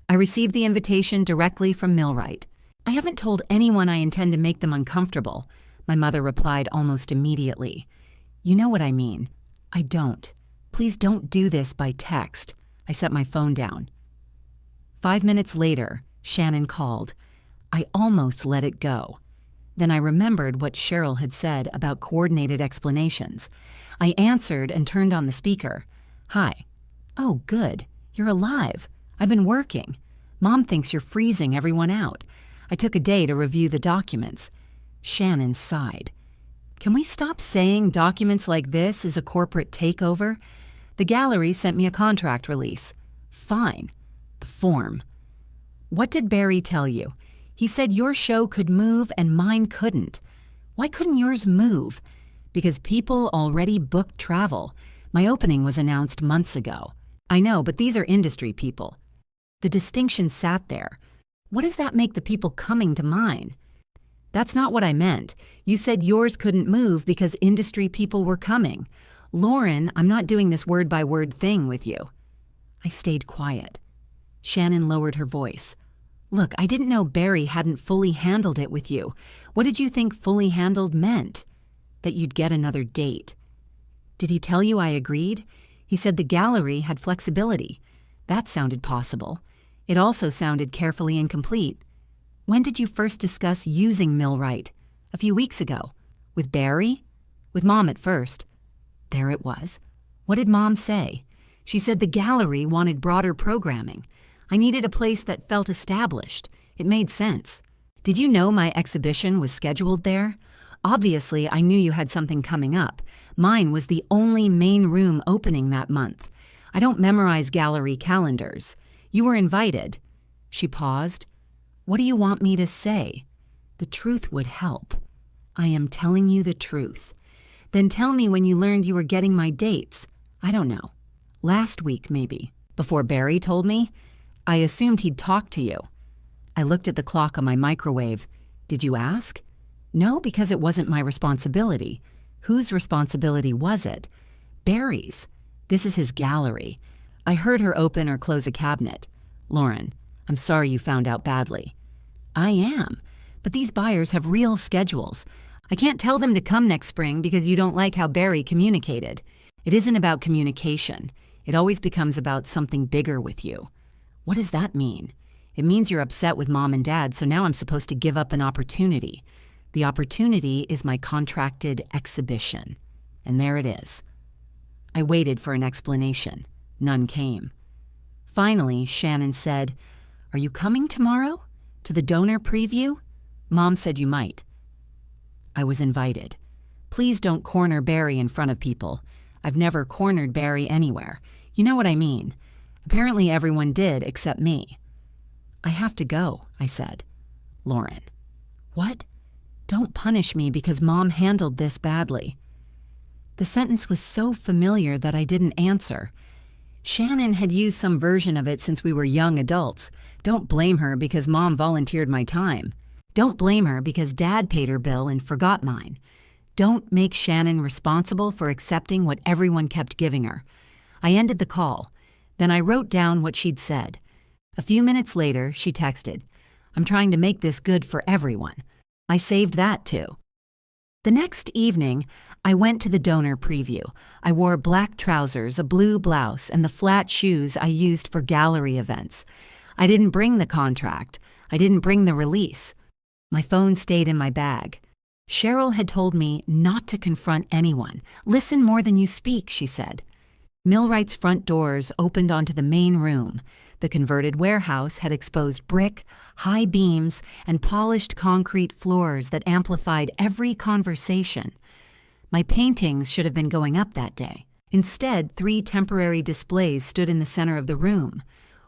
"I received the invitation directly from Millwright. I haven't told anyone I intend to make them uncomfortable," my mother replied almost immediately. "You know what I mean." "I don't. Please don't do this by text." I set my phone down. 5 minutes later, Shannon called. I almost let it go. Then I remembered what Cheryl had said about coordinated explanations. I answered and turned on the speaker. "Hi." "Oh, good. You're alive. I've been working. Mom thinks you're freezing everyone out. I took a day to review the documents." Shannon sighed. "Can we stop saying documents like this is a corporate takeover? The gallery sent me a contract release." "Fine. The form." "What did Barry tell you? He said your show could move and mine couldn't." "Why couldn't yours move?" "Because people already booked travel. My opening was announced months ago." "I know, but these are industry people." The distinction sat there. What does that make the people coming to mine? "That's not what I meant. You said yours couldn't move because industry people were coming." "Lauren, I'm not doing this word-by-word thing with you." I stayed quiet. Shannon lowered her voice. "Look, I didn't know Barry hadn't fully handled it with you. What did you think fully handled meant?" "That you'd get another date." "Did he tell you I agreed?" He said the gallery had flexibility. That sounded possible. It also sounded carefully incomplete. When did you first discuss using Millwright? A few weeks ago. With Barry? With Mom at first. There it was. What did Mom say? She said the gallery wanted broader programming. I needed a place that felt established. It made sense. Did you know my exhibition was scheduled there? Obviously, I knew you had something coming up. Mine was the only main room opening that month. I don't memorize gallery calendars. You were invited. She paused. What do you want me to say? The truth would help. I am telling you the truth. Then tell me when you learned you were getting my dates. I don't know. Last week, maybe. Before Barry told me? I assumed he'd talk to you. I looked at the clock on my microwave. Did you ask? No, because it wasn't my responsibility. Whose responsibility was it? Barry's. This is his gallery. I heard her open or close a cabinet. Lauren, I'm sorry you found out badly. I am. But these buyers have real schedules. I can't tell them to come next spring because you don't like how Barry communicated. It isn't about communication. It always becomes about something bigger with you. What does that mean? It means you're upset with Mom and Dad, so now I'm supposed to give up an opportunity. The opportunity is my contracted exhibition. And there it is. I waited for an explanation. None came. Finally, Shannon said, Are you coming tomorrow? To the donor preview? Mom said you might. I was invited. Please don't corner Barry in front of people. I've never cornered Barry anywhere. You know what I mean. Apparently everyone did except me. I have to go, I said. Lauren. What? Don't punish me because Mom handled this badly. The sentence was so familiar that I didn't answer. Shannon had used some version of it since we were young adults. Don't blame her because Mom volunteered my time. Don't blame her because Dad paid her bill and forgot mine. Don't make Shannon responsible for accepting what everyone kept giving her. I ended the call. Then I wrote down what she'd said. A few minutes later, she texted, I'm trying to make this good for everyone. I saved that too. The next evening, I went to the donor preview. I wore black trousers, a blue blouse, and the flat shoes I used for gallery events. I didn't bring the contract. I didn't bring the release. My phone stayed in my bag. Cheryl had told me not to confront anyone. Listen more than you speak, she said. Millwright's front doors opened onto the main room. The converted warehouse had exposed brick, high beams, and polished concrete floors that amplified every conversation. My paintings should have been going up that day. Instead, 3 temporary displays stood in the center of the room.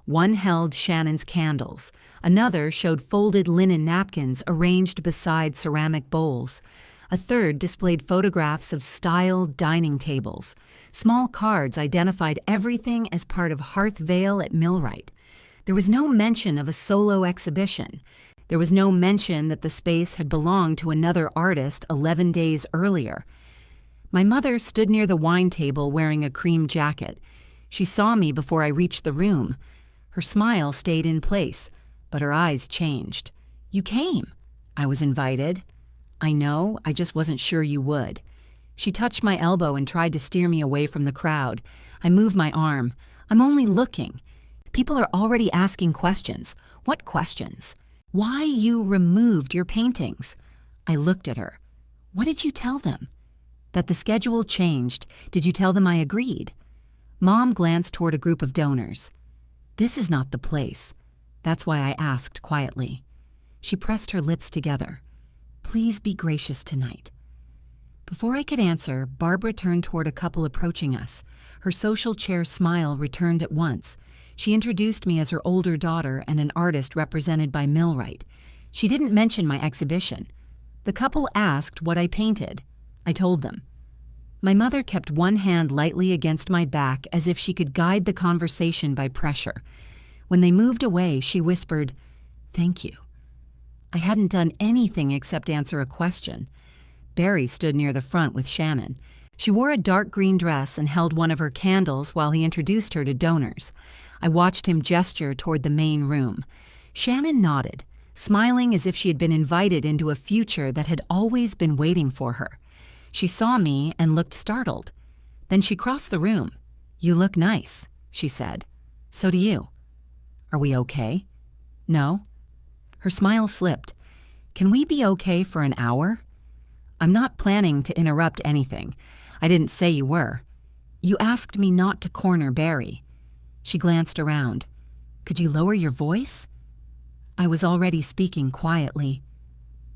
One held Shannon's candles. Another showed folded linen napkins arranged beside ceramic bowls. A third displayed photographs of styled dining tables. Small cards identified everything as part of Hearth Vale at Millwright. There was no mention of a solo exhibition. There was no mention that the space had belonged to another artist 11 days earlier. My mother stood near the wine table wearing a cream jacket. She saw me before I reached the room. Her smile stayed in place, but her eyes changed. You came. I was invited. I know, I just wasn't sure you would. She touched my elbow and tried to steer me away from the crowd. I moved my arm. I'm only looking. People are already asking questions. What questions? Why you removed your paintings? I looked at her. What did you tell them? That the schedule changed. Did you tell them I agreed? Mom glanced toward a group of donors. This is not the place. That's why I asked quietly. She pressed her lips together. Please be gracious tonight. Before I could answer, Barbara turned toward a couple approaching us. Her social chair smile returned at once. She introduced me as her older daughter and an artist represented by Millwright. She didn't mention my exhibition. The couple asked what I painted. I told them. My mother kept one hand lightly against my back as if she could guide the conversation by pressure. When they moved away, she whispered, Thank you. I hadn't done anything except answer a question. Barry stood near the front with Shannon. She wore a dark green dress and held one of her candles while he introduced her to donors. I watched him gesture toward the main room. Shannon nodded, smiling as if she had been invited into a future that had always been waiting for her. She saw me and looked startled. Then she crossed the room. "You look nice," she said. "So do you. Are we okay?" "No." Her smile slipped. "Can we be okay for an hour?" "I'm not planning to interrupt anything. I didn't say you were. You asked me not to corner Barry." She glanced around. "Could you lower your voice?" I was already speaking quietly.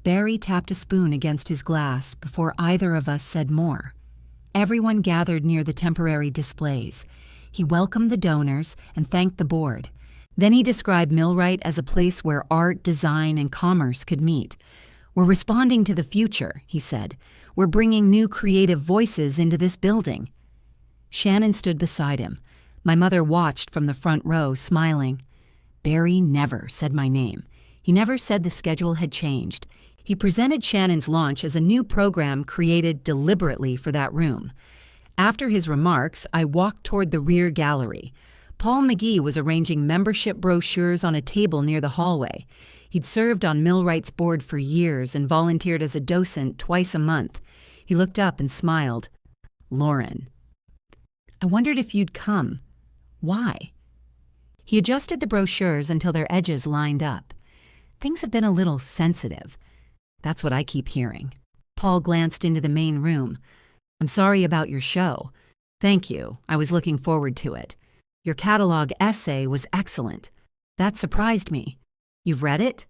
Barry tapped a spoon against his glass before either of us said more. Everyone gathered near the temporary displays. He welcomed the donors and thanked the board. Then he described Millwright as a place where art, design, and commerce could meet. "We're responding to the future," he said. "We're bringing new creative voices into this building." Shannon stood beside him. My mother watched from the front row, smiling. Barry never said my name. He never said the schedule had changed. He presented Shannon's launch as a new program created deliberately for that room. After his remarks, I walked toward the rear gallery. Paul McGee was arranging membership brochures on a table near the hallway. He'd served on Millwright's board for years and volunteered as a docent twice a month. He looked up and smiled. "Lauren, I wondered if you'd come. Why?" He adjusted the brochures until their edges lined up. "Things have been a little sensitive." "That's what I keep hearing." Paul glanced into the main room. "I'm sorry about your show." "Thank you. I was looking forward to it. Your catalog essay was excellent." "That surprised me." "You've read it?"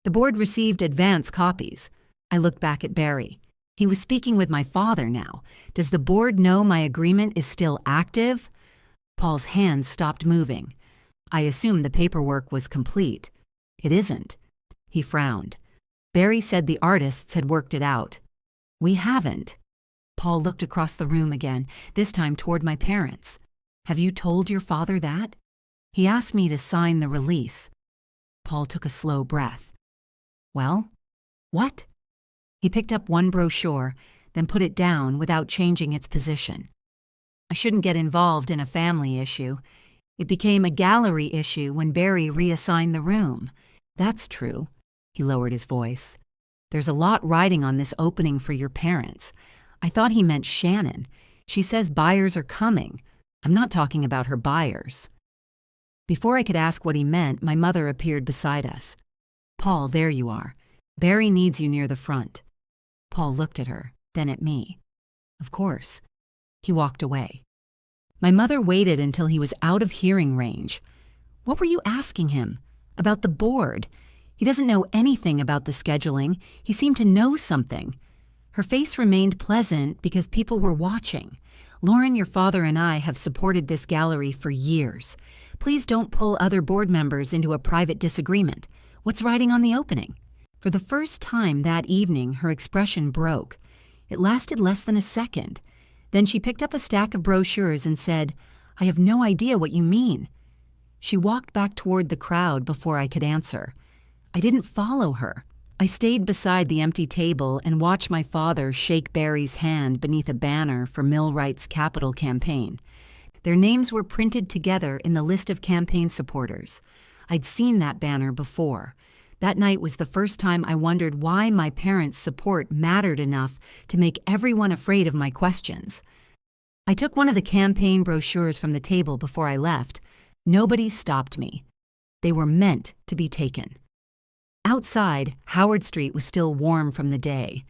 "The board received advance copies." I looked back at Barry. He was speaking with my father now. "Does the board know my agreement is still active?" Paul's hands stopped moving. "I assume the paperwork was complete." "It isn't." He frowned. "Barry said the artists had worked it out." "We haven't." Paul looked across the room again, this time toward my parents. "Have you told your father that?" "He asked me to sign the release." Paul took a slow breath. "Well, what?" He picked up one brochure, then put it down without changing its position. "I shouldn't get involved in a family issue. It became a gallery issue when Barry reassigned the room." "That's true." He lowered his voice. "There's a lot riding on this opening for your parents." I thought he meant Shannon. "She says buyers are coming." "I'm not talking about her buyers." Before I could ask what he meant, my mother appeared beside us. "Paul, there you are. Barry needs you near the front." Paul looked at her, then at me. "Of course." He walked away. My mother waited until he was out of hearing range. "What were you asking him?" "About the board. He doesn't know anything about the scheduling. He seemed to know something." Her face remained pleasant because people were watching. "Lauren, your father and I have supported this gallery for years. Please don't pull other board members into a private disagreement. What's riding on the opening?" For the first time that evening, her expression broke. It lasted less than a second. Then she picked up a stack of brochures and said, "I have no idea what you mean." She walked back toward the crowd before I could answer. I didn't follow her. I stayed beside the empty table and watched my father shake Barry's hand beneath a banner for Millwright's capital campaign. Their names were printed together in the list of campaign supporters. I'd seen that banner before. That night was the first time I wondered why my parents' support mattered enough to make everyone afraid of my questions. I took one of the campaign brochures from the table before I left. Nobody stopped me. They were meant to be taken. Outside, Howard Street was still warm from the day.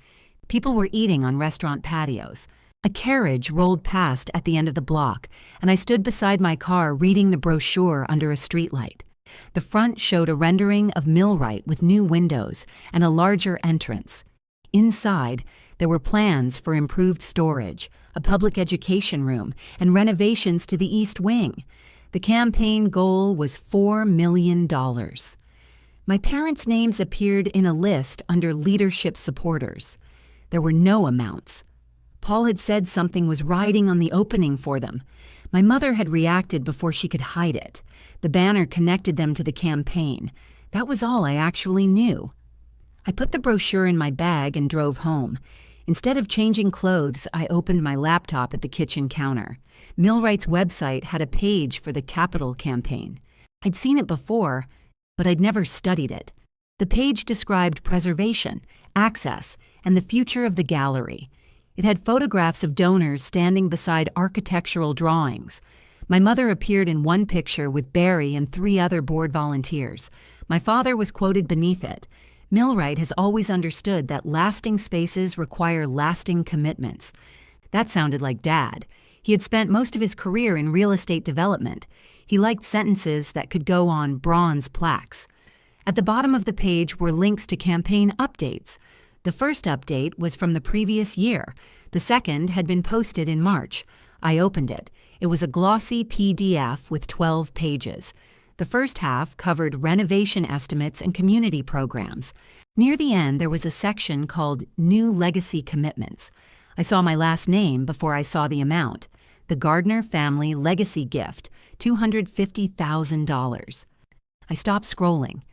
People were eating on restaurant patios. A carriage rolled past at the end of the block, and I stood beside my car reading the brochure under a streetlight. The front showed a rendering of Millwright with new windows and a larger entrance. Inside, there were plans for improved storage, a public education room, and renovations to the East Wing. The campaign goal was $4 million. My parents' names appeared in a list under leadership supporters. There were no amounts. Paul had said something was riding on the opening for them. My mother had reacted before she could hide it. The banner connected them to the campaign. That was all I actually knew. I put the brochure in my bag and drove home. Instead of changing clothes, I opened my laptop at the kitchen counter. Millwright's website had a page for the capital campaign. I'd seen it before, but I'd never studied it. The page described preservation, access, and the future of the gallery. It had photographs of donors standing beside architectural drawings. My mother appeared in one picture with Barry and 3 other board volunteers. My father was quoted beneath it. Millwright has always understood that lasting spaces require lasting commitments. That sounded like Dad. He had spent most of his career in real estate development. He liked sentences that could go on bronze plaques. At the bottom of the page were links to campaign updates. The first update was from the previous year. The second had been posted in March. I opened it. It was a glossy PDF with 12 pages. The first half covered renovation estimates and community programs. Near the end, there was a section called New Legacy Commitments. I saw my last name before I saw the amount. The Gardner Family Legacy Gift, $250,000. I stopped scrolling.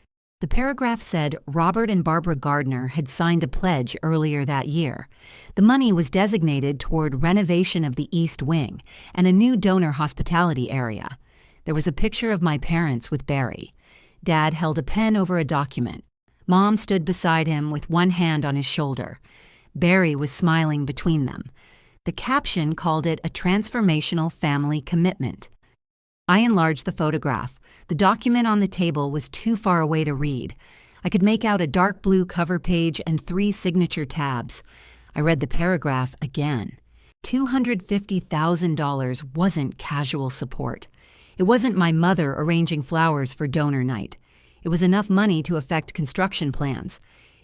The paragraph said Robert and Barbara Gardner had signed a pledge earlier that year. The money was designated toward renovation of the East Wing and a new donor hospitality area. There was a picture of my parents with Barry. Dad held a pen over a document. Mom stood beside him with one hand on his shoulder. Barry was smiling between them. The caption called it a transformational family commitment. I enlarged the photograph. The document on the table was too far away to read. I could make out a dark blue cover page and 3 signature tabs. I read the paragraph again. $250,000 wasn't casual support. It wasn't my mother arranging flowers for donor night. It was enough money to affect construction plans.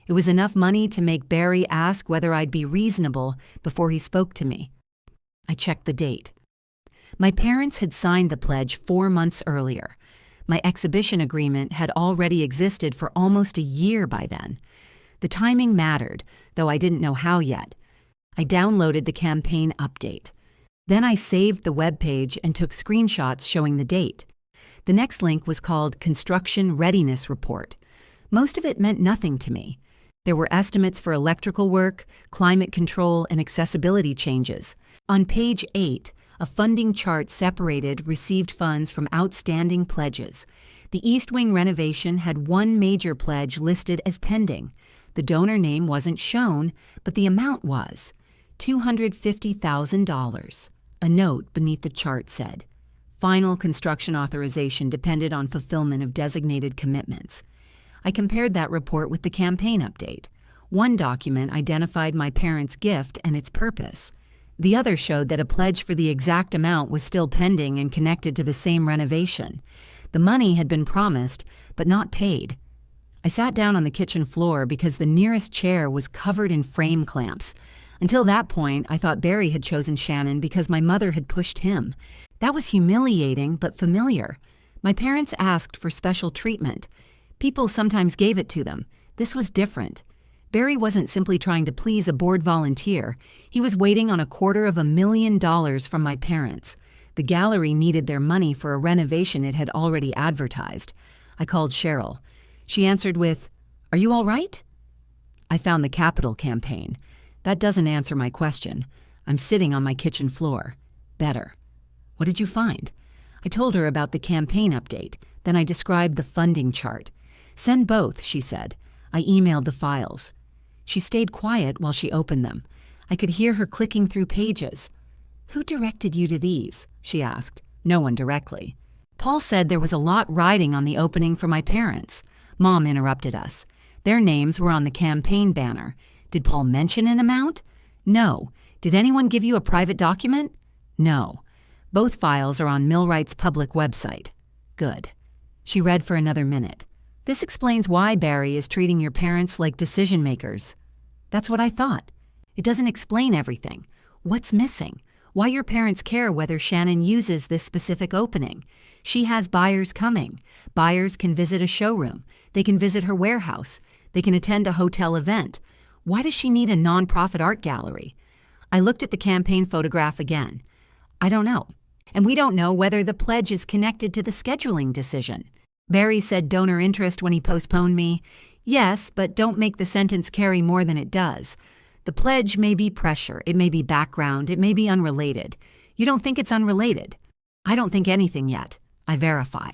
It was enough money to make Barry ask whether I'd be reasonable before he spoke to me. I checked the date. My parents had signed the pledge 4 months earlier. My exhibition agreement had already existed for almost a year by then. The timing mattered, though I didn't know how yet. I downloaded the campaign update. Then I saved the web page and took screenshots showing the date. The next link was called Construction Readiness Report. Most of it meant nothing to me. There were estimates for electrical work, climate control, and accessibility changes. On page 8, a funding chart separated received funds from outstanding pledges. The East Wing renovation had one major pledge listed as pending. The donor name wasn't shown, but the amount was $250,000. A note beneath the chart said, "Final construction authorization depended on fulfillment of designated commitments." I compared that report with the campaign update. One document identified my parents' gift and its purpose. The other showed that a pledge for the exact amount was still pending and connected to the same renovation. The money had been promised, but not paid. I sat down on the kitchen floor because the nearest chair was covered in frame clamps. Until that point, I thought Barry had chosen Shannon because my mother had pushed him. That was humiliating but familiar. My parents asked for special treatment. People sometimes gave it to them. This was different. Barry wasn't simply trying to please a board volunteer. He was waiting on $250,000 from my parents. The gallery needed their money for a renovation it had already advertised. I called Cheryl. She answered with, "Are you all right?" I found the Capital campaign. That doesn't answer my question. I'm sitting on my kitchen floor. Better. What did you find? I told her about the campaign update. Then I described the funding chart. "Send both," she said. I emailed the files. She stayed quiet while she opened them. I could hear her clicking through pages. "Who directed you to these?" she asked. No one directly. "Paul said there was a lot riding on the opening for my parents." Mom interrupted us. "Their names were on the campaign banner. Did Paul mention an amount?" "No." "Did anyone give you a private document?" "No." "Both files are on Millwright's public website." "Good." She read for another minute. "This explains why Barry is treating your parents like decision makers." That's what I thought. It doesn't explain everything. What's missing? Why your parents care whether Shannon uses this specific opening? She has buyers coming. Buyers can visit a showroom. They can visit her warehouse. They can attend a hotel event. Why does she need a nonprofit art gallery? I looked at the campaign photograph again. I don't know. And we don't know whether the pledge is connected to the scheduling decision. Barry said donor interest when he postponed me. Yes, but don't make the sentence carry more than it does. The pledge may be pressure, it may be background, it may be unrelated. You don't think it's unrelated? I don't think anything yet. I verify.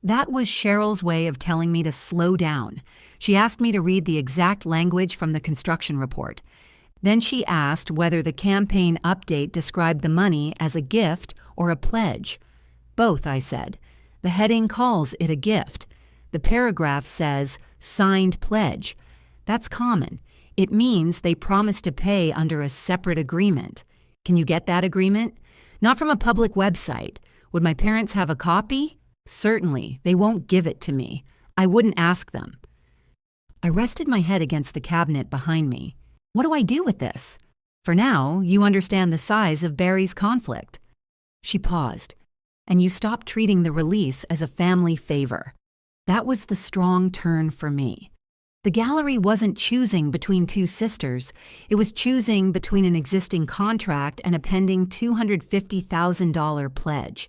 That was Cheryl's way of telling me to slow down. She asked me to read the exact language from the construction report. Then she asked whether the campaign update described the money as a gift or a pledge. Both, I said. The heading calls it a gift. The paragraph says, signed pledge. That's common. It means they promised to pay under a separate agreement. Can you get that agreement? Not from a public website. Would my parents have a copy? Certainly. They won't give it to me. I wouldn't ask them. I rested my head against the cabinet behind me. What do I do with this? For now, you understand the size of Barry's conflict. She paused. And you stopped treating the release as a family favor. That was the strong turn for me. The gallery wasn't choosing between two sisters. It was choosing between an existing contract and a pending $250,000 pledge.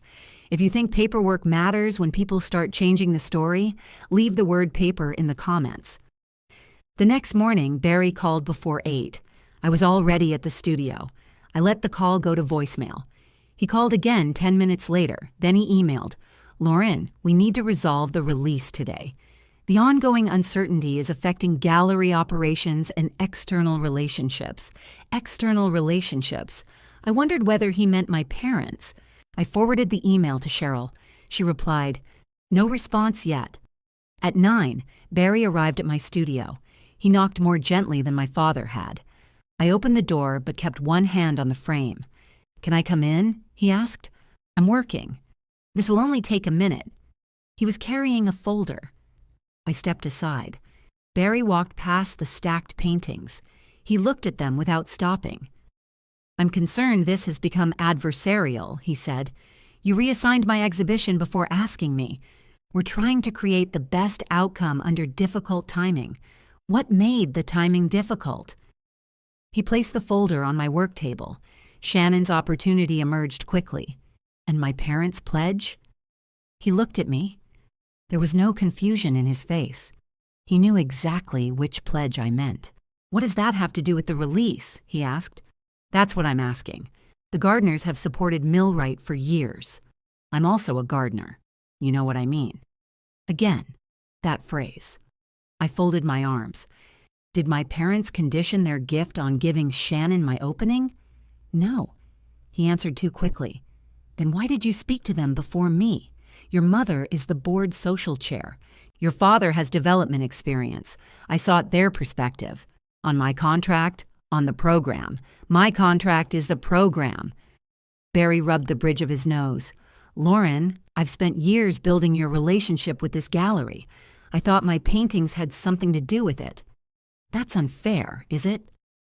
If you think paperwork matters when people start changing the story, leave the word paper in the comments. The next morning, Barry called before 8. I was already at the studio. I let the call go to voicemail. He called again 10 minutes later. Then he emailed, Lauren, we need to resolve the release today. The ongoing uncertainty is affecting gallery operations and external relationships. External relationships. I wondered whether he meant my parents. I forwarded the email to Cheryl. She replied, no response yet. At 9, Barry arrived at my studio. He knocked more gently than my father had. I opened the door but kept one hand on the frame. Can I come in? He asked. I'm working. This will only take a minute. He was carrying a folder. I stepped aside. Barry walked past the stacked paintings. He looked at them without stopping. I'm concerned this has become adversarial, he said. You reassigned my exhibition before asking me. We're trying to create the best outcome under difficult timing. What made the timing difficult? He placed the folder on my work table. Shannon's opportunity emerged quickly. And my parents' pledge? He looked at me. There was no confusion in his face. He knew exactly which pledge I meant. What does that have to do with the release? He asked. That's what I'm asking. The Gardners have supported Millwright for years. I'm also a Gardner. You know what I mean. Again, that phrase. I folded my arms. Did my parents condition their gift on giving Shannon my opening? No. He answered too quickly. Then why did you speak to them before me? Your mother is the board social chair. Your father has development experience. I sought their perspective. On my contract, on the program. My contract is the program. Barry rubbed the bridge of his nose. Lauren, I've spent years building your relationship with this gallery. I thought my paintings had something to do with it. That's unfair, is it?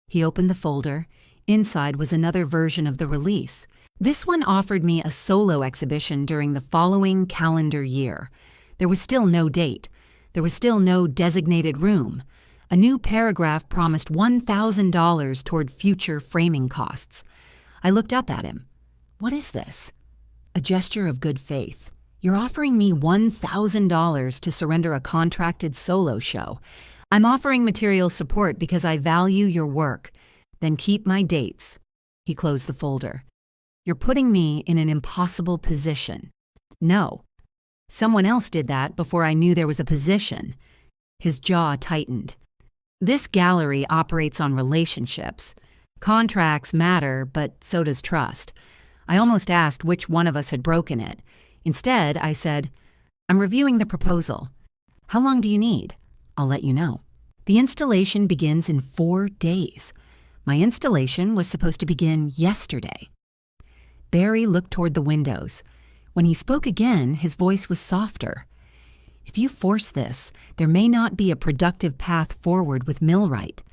He opened the folder. Inside was another version of the release. This one offered me a solo exhibition during the following calendar year. There was still no date. There was still no designated room. A new paragraph promised $1,000 toward future framing costs. I looked up at him. What is this? A gesture of good faith. You're offering me $1,000 to surrender a contracted solo show. I'm offering material support because I value your work. Then keep my dates. He closed the folder. You're putting me in an impossible position. No. Someone else did that before I knew there was a position. His jaw tightened. This gallery operates on relationships. Contracts matter, but so does trust. I almost asked which one of us had broken it. Instead, I said, I'm reviewing the proposal. How long do you need? I'll let you know. The installation begins in 4 days. My installation was supposed to begin yesterday. Barry looked toward the windows. When he spoke again, his voice was softer. If you force this, there may not be a productive path forward with Millwright.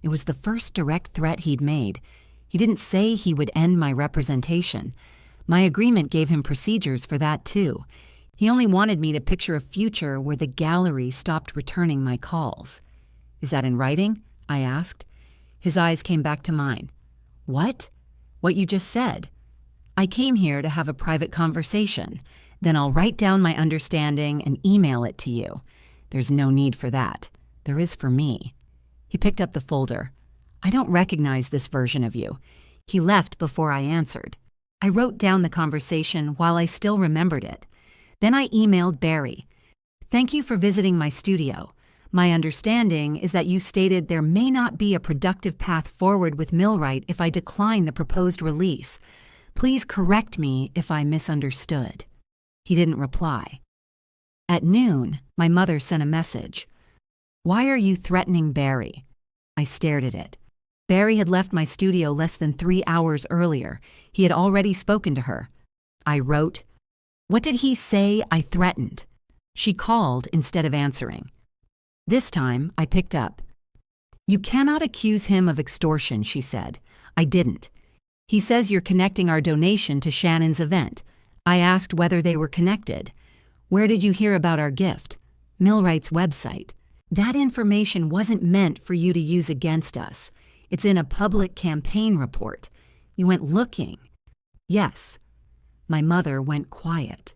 It was the first direct threat he'd made. He didn't say he would end my representation. My agreement gave him procedures for that too. He only wanted me to picture a future where the gallery stopped returning my calls. Is that in writing? I asked. His eyes came back to mine. What? What you just said. I came here to have a private conversation. Then I'll write down my understanding and email it to you. There's no need for that. There is for me. He picked up the folder. I don't recognize this version of you. He left before I answered. I wrote down the conversation while I still remembered it. Then I emailed Barry. Thank you for visiting my studio. My understanding is that you stated there may not be a productive path forward with Millwright if I decline the proposed release. Please correct me if I misunderstood." He didn't reply. At noon, my mother sent a message. "Why are you threatening Barry?" I stared at it. Barry had left my studio less than 3 hours earlier. He had already spoken to her. I wrote, "What did he say I threatened?" She called instead of answering. This time, I picked up. "You cannot accuse him of extortion," she said. I didn't. "He says you're connecting our donation to Shannon's event." I asked whether they were connected. "Where did you hear about our gift?" "Millwright's website." "That information wasn't meant for you to use against us. It's in a public campaign report. You went looking." "Yes." My mother went quiet.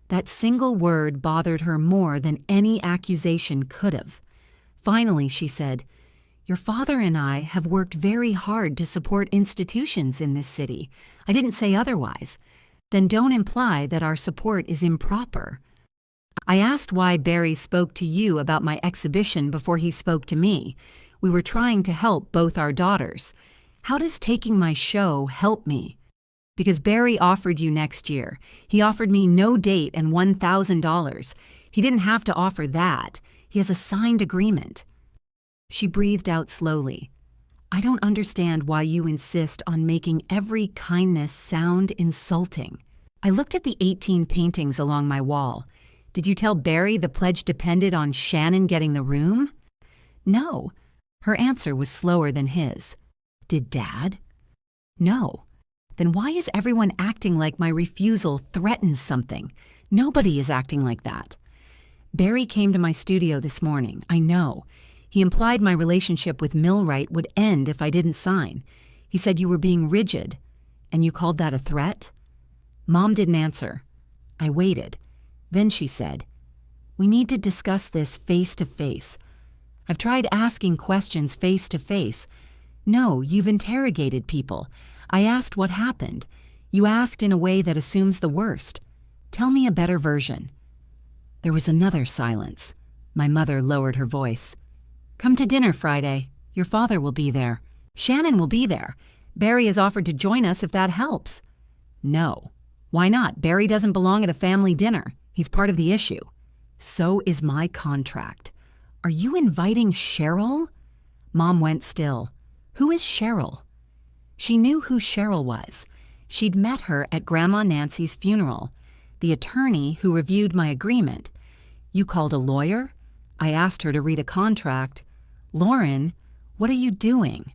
That single word bothered her more than any accusation could have. Finally, she said, "Your father and I have worked very hard to support institutions in this city. I didn't say otherwise. Then don't imply that our support is improper." I asked why Barry spoke to you about my exhibition before he spoke to me. We were trying to help both our daughters. How does taking my show help me? Because Barry offered you next year. He offered me no date and $1,000. He didn't have to offer that. He has a signed agreement. She breathed out slowly. "I don't understand why you insist on making every kindness sound insulting." I looked at the 18 paintings along my wall. "Did you tell Barry the pledge depended on Shannon getting the room?" "No." Her answer was slower than his. "Did Dad?" "No." "Then why is everyone acting like my refusal threatens something? Nobody is acting like that." "Barry came to my studio this morning, I know. He implied my relationship with Millwright would end if I didn't sign. He said you were being rigid, and you called that a threat?" Mom didn't answer. I waited. Then she said, "We need to discuss this face to face. I've tried asking questions face to face. No, you've interrogated people. I asked what happened. You asked in a way that assumes the worst. Tell me a better version." There was another silence. My mother lowered her voice. "Come to dinner Friday. Your father will be there. Shannon will be there. Barry has offered to join us if that helps." "No." "Why not? Barry doesn't belong at a family dinner. He's part of the issue." "So is my contract." "Are you inviting Cheryl?" Mom went still. "Who is Cheryl?" She knew who Cheryl was. She'd met her at Grandma Nancy's funeral. The attorney who reviewed my agreement. "You called a lawyer?" I asked her to read a contract. "Lauren, what are you doing?"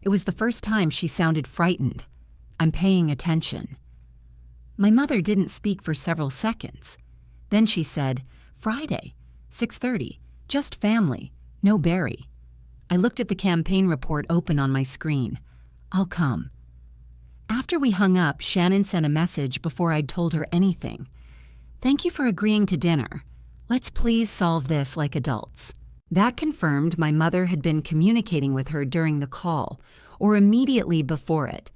It was the first time she sounded frightened. "I'm paying attention." My mother didn't speak for several seconds. Then she said, "Friday, 6:30, just family, no Barry." I looked at the campaign report open on my screen. "I'll come." After we hung up, Shannon sent a message before I'd told her anything. "Thank you for agreeing to dinner. Let's please solve this like adults." That confirmed my mother had been communicating with her during the call, or immediately before it.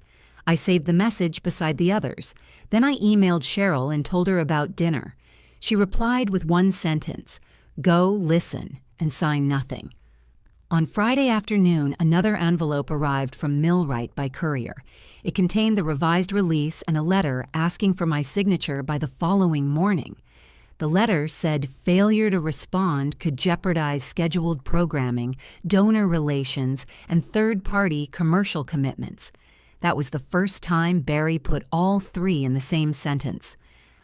I saved the message beside the others. Then I emailed Cheryl and told her about dinner. She replied with one sentence, "Go listen," and sign nothing. On Friday afternoon, another envelope arrived from Millwright by courier. It contained the revised release and a letter asking for my signature by the following morning. The letter said failure to respond could jeopardize scheduled programming, donor relations, and third-party commercial commitments. That was the first time Barry put all three in the same sentence.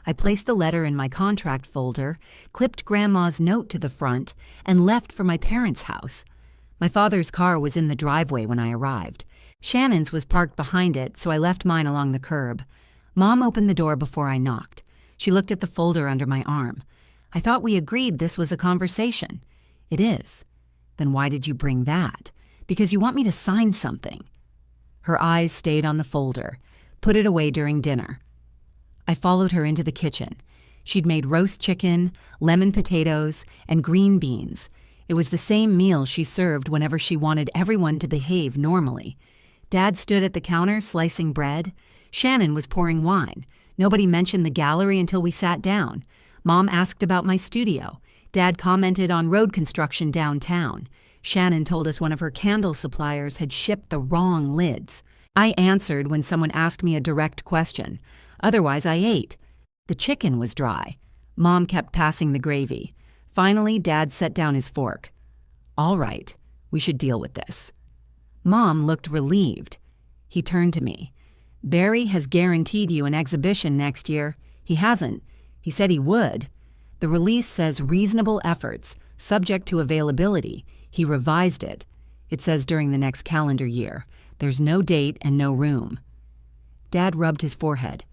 I placed the letter in my contract folder, clipped Grandma's note to the front, and left for my parents' house. My father's car was in the driveway when I arrived. Shannon's was parked behind it, so I left mine along the curb. Mom opened the door before I knocked. She looked at the folder under my arm. "I thought we agreed this was a conversation." "It is." "Then why did you bring that?" "Because you want me to sign something." Her eyes stayed on the folder. "Put it away during dinner." I followed her into the kitchen. She'd made roast chicken, lemon potatoes, and green beans. It was the same meal she served whenever she wanted everyone to behave normally. Dad stood at the counter slicing bread. Shannon was pouring wine. Nobody mentioned the gallery until we sat down. Mom asked about my studio. Dad commented on road construction downtown. Shannon told us one of her candle suppliers had shipped the wrong lids. I answered when someone asked me a direct question. Otherwise, I ate. The chicken was dry. Mom kept passing the gravy. Finally, Dad set down his fork. All right, we should deal with this. Mom looked relieved. He turned to me. Barry has guaranteed you an exhibition next year. He hasn't. He said he would. The release says reasonable efforts, subject to availability. He revised it. It says during the next calendar year. There's no date and no room. Dad rubbed his forehead.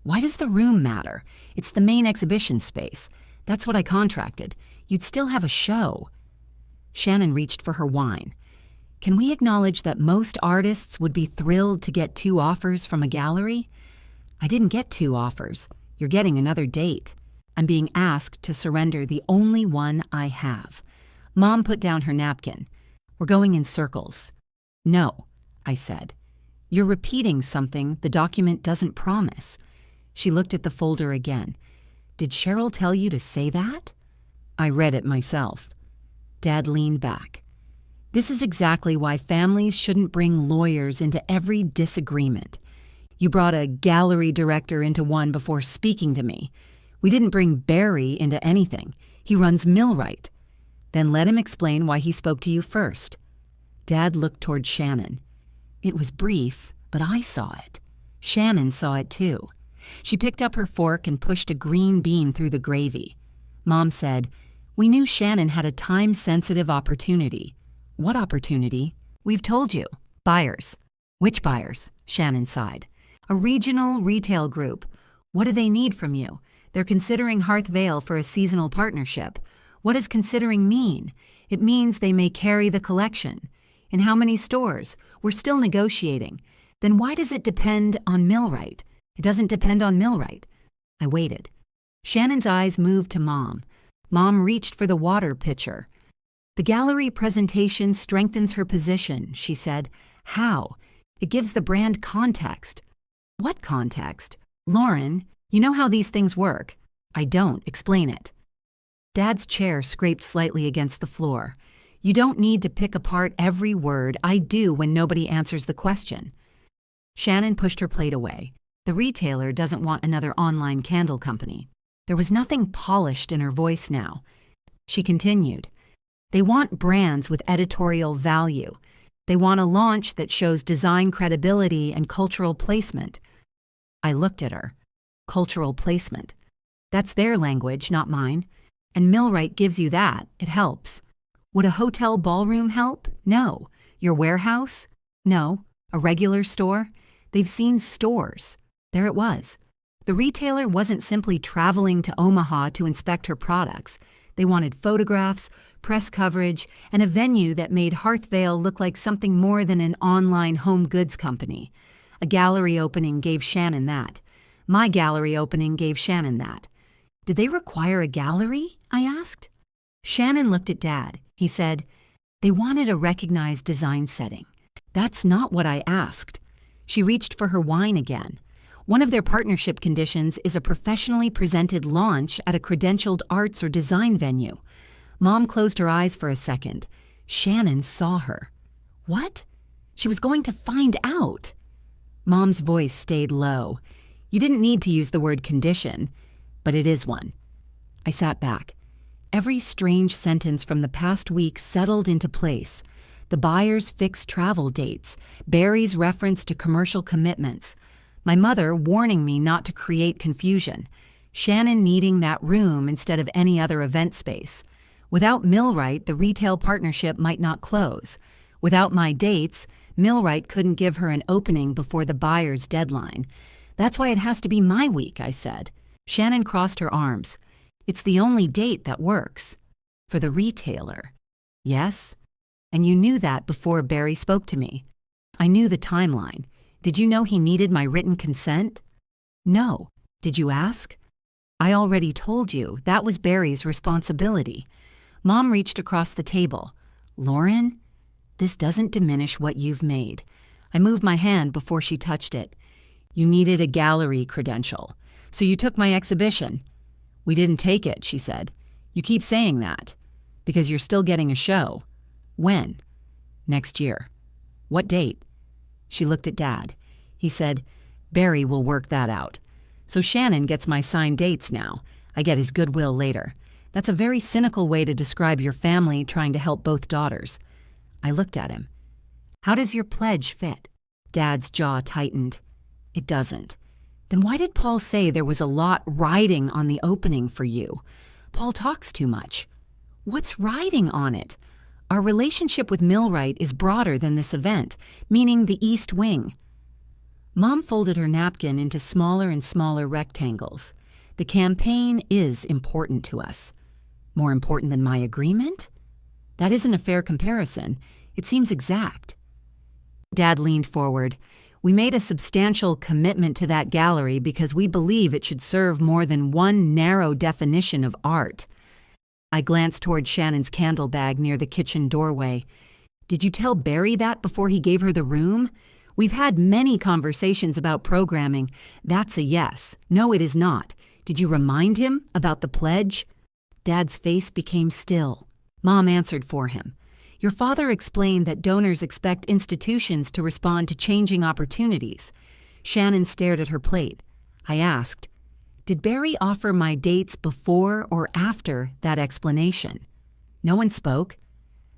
Why does the room matter? It's the main exhibition space. That's what I contracted. You'd still have a show. Shannon reached for her wine. Can we acknowledge that most artists would be thrilled to get 2 offers from a gallery? I didn't get 2 offers. You're getting another date. I'm being asked to surrender the only one I have. Mom put down her napkin. We're going in circles. No, I said. You're repeating something the document doesn't promise. She looked at the folder again. Did Cheryl tell you to say that? I read it myself. Dad leaned back. This is exactly why families shouldn't bring lawyers into every disagreement. You brought a gallery director into one before speaking to me. We didn't bring Barry into anything. He runs Millwright. Then let him explain why he spoke to you first. Dad looked toward Shannon. It was brief, but I saw it. Shannon saw it too. She picked up her fork and pushed a green bean through the gravy. Mom said, We knew Shannon had a time-sensitive opportunity. What opportunity? We've told you. Buyers. Which buyers? Shannon sighed. A regional retail group. What do they need from you? They're considering Hearth Vale for a seasonal partnership. What does considering mean? It means they may carry the collection. In how many stores? We're still negotiating. Then why does it depend on Millwright? It doesn't depend on Millwright. I waited. Shannon's eyes moved to Mom. Mom reached for the water pitcher. The gallery presentation strengthens her position, she said. How? It gives the brand context. What context? Lauren, you know how these things work. I don't. Explain it. Dad's chair scraped slightly against the floor. You don't need to pick apart every word. I do when nobody answers the question. Shannon pushed her plate away. The retailer doesn't want another online candle company. There was nothing polished in her voice now. She continued. They want brands with editorial value. They want a launch that shows design credibility and cultural placement. I looked at her. Cultural placement. That's their language, not mine. And Millwright gives you that. It helps. Would a hotel ballroom help? No. Your warehouse? No. A regular store? They've seen stores. There it was. The retailer wasn't simply traveling to Omaha to inspect her products. They wanted photographs, press coverage, and a venue that made Hearth Vale look like something more than an online home goods company. A gallery opening gave Shannon that. My gallery opening gave Shannon that. Did they require a gallery? I asked. Shannon looked at Dad. He said, they wanted a recognized design setting. That's not what I asked. She reached for her wine again. One of their partnership conditions is a professionally presented launch at a credentialed arts or design venue. Mom closed her eyes for a second. Shannon saw her. What? She was going to find out. Mom's voice stayed low. You didn't need to use the word condition, but it is one. I sat back. Every strange sentence from the past week settled into place. The buyer's fixed travel dates, Barry's reference to commercial commitments, my mother warning me not to create confusion, Shannon needing that room instead of any other event space. Without Millwright, the retail partnership might not close. Without my dates, Millwright couldn't give her an opening before the buyer's deadline. That's why it has to be my week, I said. Shannon crossed her arms. It's the only date that works. For the retailer. Yes? And you knew that before Barry spoke to me. I knew the timeline. Did you know he needed my written consent? No. Did you ask? I already told you that was Barry's responsibility. Mom reached across the table. Lauren, this doesn't diminish what you've made. I moved my hand before she touched it. You needed a gallery credential, so you took my exhibition. We didn't take it, she said. You keep saying that. Because you're still getting a show. When? Next year. What date? She looked at Dad. He said, Barry will work that out. So Shannon gets my signed dates now. I get his goodwill later. That's a very cynical way to describe your family trying to help both daughters. I looked at him. How does your pledge fit? Dad's jaw tightened. It doesn't. Then why did Paul say there was a lot riding on the opening for you? Paul talks too much. What's riding on it? Our relationship with Millwright is broader than this event, meaning the East Wing. Mom folded her napkin into smaller and smaller rectangles. The campaign is important to us. More important than my agreement? That isn't a fair comparison. It seems exact. Dad leaned forward. We made a substantial commitment to that gallery because we believe it should serve more than one narrow definition of art. I glanced toward Shannon's candle bag near the kitchen doorway. Did you tell Barry that before he gave her the room? We've had many conversations about programming. That's a yes. No, it is not. Did you remind him about the pledge? Dad's face became still. Mom answered for him. Your father explained that donors expect institutions to respond to changing opportunities. Shannon stared at her plate. I asked, did Barry offer my dates before or after that explanation? No one spoke.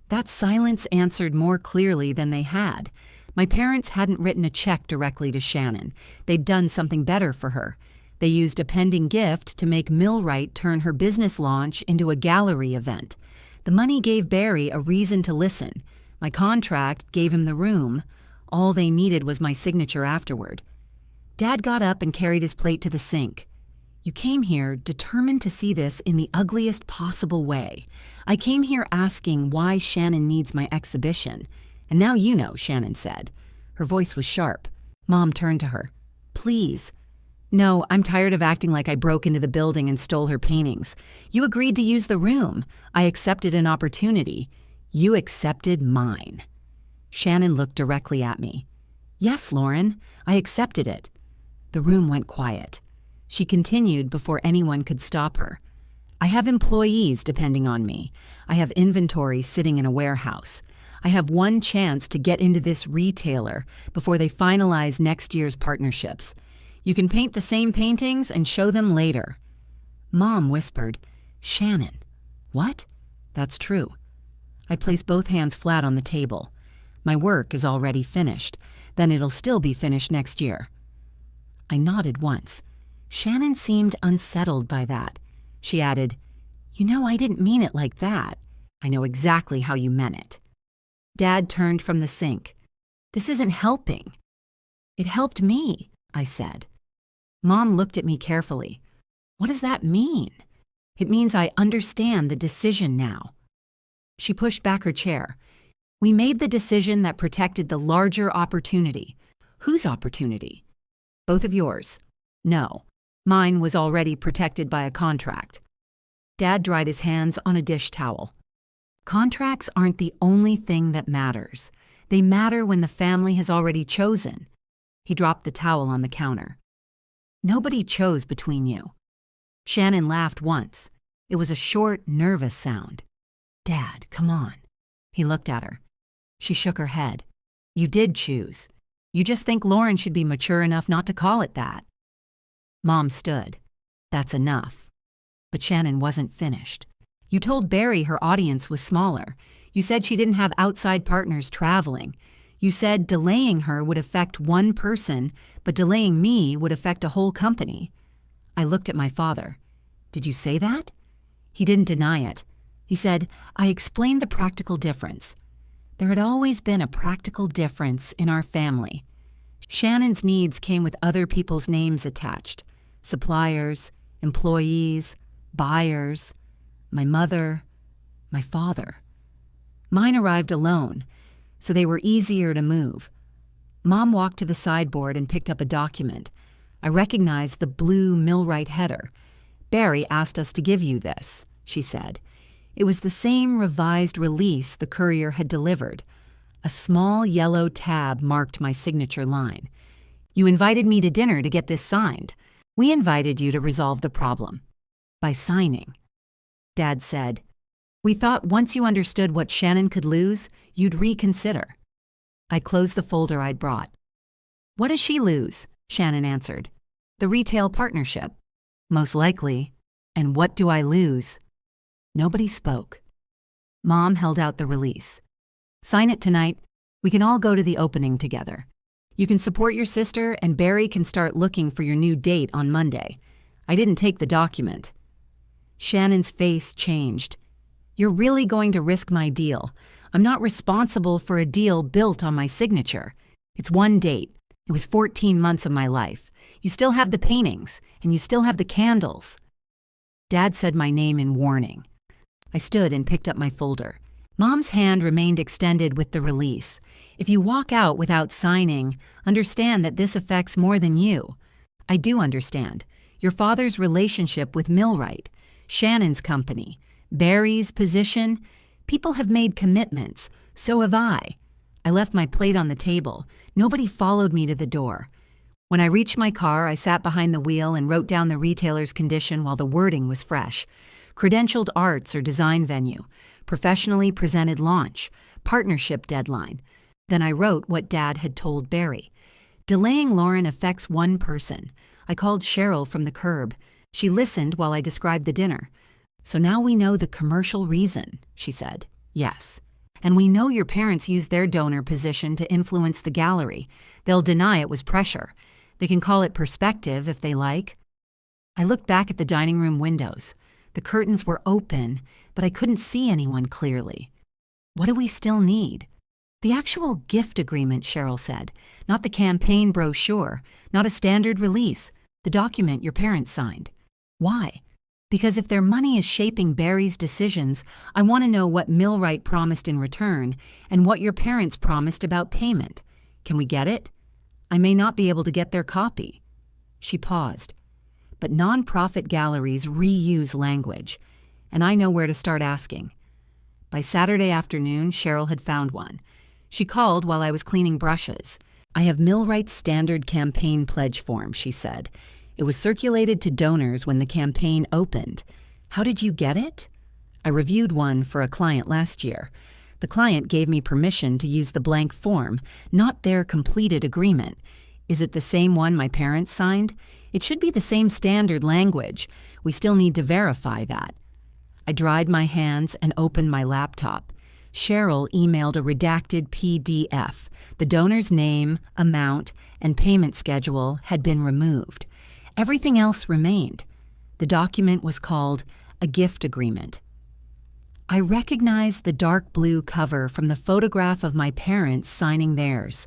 That silence answered more clearly than they had. My parents hadn't written a check directly to Shannon. They'd done something better for her. They used a pending gift to make Millwright turn her business launch into a gallery event. The money gave Barry a reason to listen. My contract gave him the room. All they needed was my signature afterward. Dad got up and carried his plate to the sink. You came here determined to see this in the ugliest possible way. I came here asking why Shannon needs my exhibition. And now you know, Shannon said. Her voice was sharp. Mom turned to her. Please. No, I'm tired of acting like I broke into the building and stole her paintings. You agreed to use the room. I accepted an opportunity. You accepted mine. Shannon looked directly at me. Yes, Lauren, I accepted it. The room went quiet. She continued before anyone could stop her. I have employees depending on me. I have inventory sitting in a warehouse. I have one chance to get into this retailer before they finalize next year's partnerships. You can paint the same paintings and show them later. Mom whispered, Shannon. What? That's true. I placed both hands flat on the table. My work is already finished. Then it'll still be finished next year. I nodded once. Shannon seemed unsettled by that. She added, You know, I didn't mean it like that. I know exactly how you meant it. Dad turned from the sink. This isn't helping. It helped me, I said. Mom looked at me carefully. What does that mean? It means I understand the decision now. She pushed back her chair. We made the decision that protected the larger opportunity. Whose opportunity? Both of yours. No. Mine was already protected by a contract. Dad dried his hands on a dish towel. Contracts aren't the only thing that matters. They matter when the family has already chosen. He dropped the towel on the counter. Nobody chose between you. Shannon laughed once. It was a short, nervous sound. Dad, come on. He looked at her. She shook her head. You did choose. You just think Lauren should be mature enough not to call it that. Mom stood. That's enough. But Shannon wasn't finished. You told Barry her audience was smaller. You said she didn't have outside partners traveling. You said delaying her would affect one person, but delaying me would affect a whole company. I looked at my father. Did you say that? He didn't deny it. He said, I explained the practical difference. There had always been a practical difference in our family. Shannon's needs came with other people's names attached. Suppliers, employees, buyers, my mother, my father. Mine arrived alone, so they were easier to move. Mom walked to the sideboard and picked up a document. I recognized the blue Millwright header. Barry asked us to give you this, she said. It was the same revised release the courier had delivered. A small yellow tab marked my signature line. You invited me to dinner to get this signed. We invited you to resolve the problem. By signing. Dad said. We thought once you understood what Shannon could lose, you'd reconsider. I closed the folder I'd brought. What does she lose? Shannon answered. The retail partnership. Most likely. And what do I lose? Nobody spoke. Mom held out the release. Sign it tonight. We can all go to the opening together. You can support your sister and Barry can start looking for your new date on Monday. I didn't take the document. Shannon's face changed. You're really going to risk my deal. I'm not responsible for a deal built on my signature. It's one date. It was 14 months of my life. You still have the paintings, and you still have the candles. Dad said my name in warning. I stood and picked up my folder. Mom's hand remained extended with the release. If you walk out without signing, understand that this affects more than you. I do understand. Your father's relationship with Millwright, Shannon's company, Barry's position. People have made commitments. So have I. I left my plate on the table. Nobody followed me to the door. When I reached my car, I sat behind the wheel and wrote down the retailer's condition while the wording was fresh. Credentialed arts or design venue, professionally presented launch, partnership deadline. Then I wrote what Dad had told Barry. Delaying Lauren affects one person. I called Cheryl from the curb. She listened while I described the dinner. So now we know the commercial reason, she said. Yes. And we know your parents used their donor position to influence the gallery. They'll deny it was pressure. They can call it perspective if they like. I looked back at the dining room windows. The curtains were open, but I couldn't see anyone clearly. What do we still need? The actual gift agreement, Cheryl said. Not the campaign brochure, not a standard release, the document your parents signed. Why? Because if their money is shaping Barry's decisions, I want to know what Millwright promised in return and what your parents promised about payment. Can we get it? I may not be able to get their copy. She paused. But nonprofit galleries reuse language, and I know where to start asking. By Saturday afternoon, Cheryl had found one. She called while I was cleaning brushes. I have Millwright's standard campaign pledge form, she said. It was circulated to donors when the campaign opened. How did you get it? I reviewed one for a client last year. The client gave me permission to use the blank form, not their completed agreement. Is it the same one my parents signed? It should be the same standard language. We still need to verify that. I dried my hands and opened my laptop. Cheryl emailed a redacted PDF. The donor's name, amount, and payment schedule had been removed. Everything else remained. The document was called a gift agreement. I recognized the dark blue cover from the photograph of my parents signing theirs.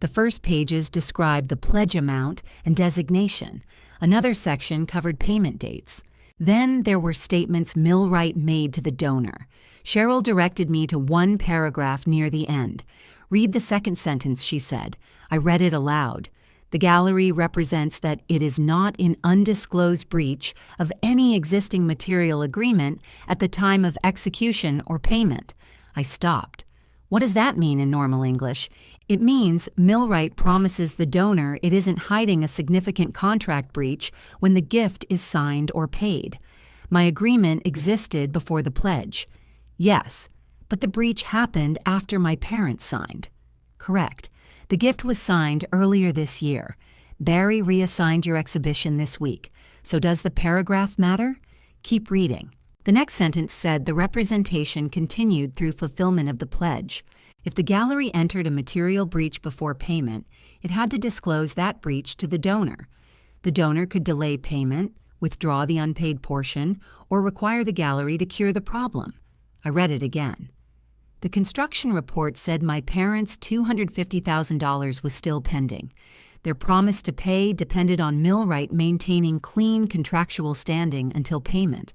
The first pages described the pledge amount and designation. Another section covered payment dates. Then there were statements Millwright made to the donor. Cheryl directed me to one paragraph near the end. Read the second sentence, she said. I read it aloud. The gallery represents that it is not in undisclosed breach of any existing material agreement at the time of execution or payment. I stopped. What does that mean in normal English? It means Millwright promises the donor it isn't hiding a significant contract breach when the gift is signed or paid. My agreement existed before the pledge. Yes, but the breach happened after my parents signed. Correct. The gift was signed earlier this year. Barry reassigned your exhibition this week. So does the paragraph matter? Keep reading. The next sentence said the representation continued through fulfillment of the pledge. If the gallery entered a material breach before payment, it had to disclose that breach to the donor. The donor could delay payment, withdraw the unpaid portion, or require the gallery to cure the problem. I read it again. The construction report said my parents' $250,000 was still pending. Their promise to pay depended on Millwright maintaining clean contractual standing until payment.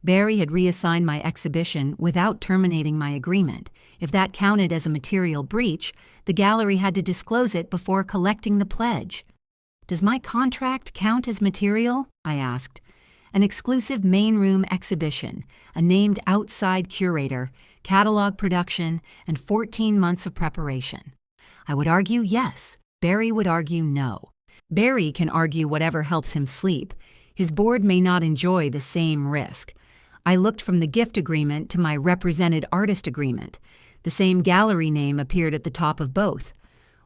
Barry had reassigned my exhibition without terminating my agreement. If that counted as a material breach, the gallery had to disclose it before collecting the pledge. Does my contract count as material? I asked. An exclusive main room exhibition, a named outside curator, catalog production, and 14 months of preparation. I would argue yes. Barry would argue no. Barry can argue whatever helps him sleep. His board may not enjoy the same risk. I looked from the gift agreement to my represented artist agreement. The same gallery name appeared at the top of both.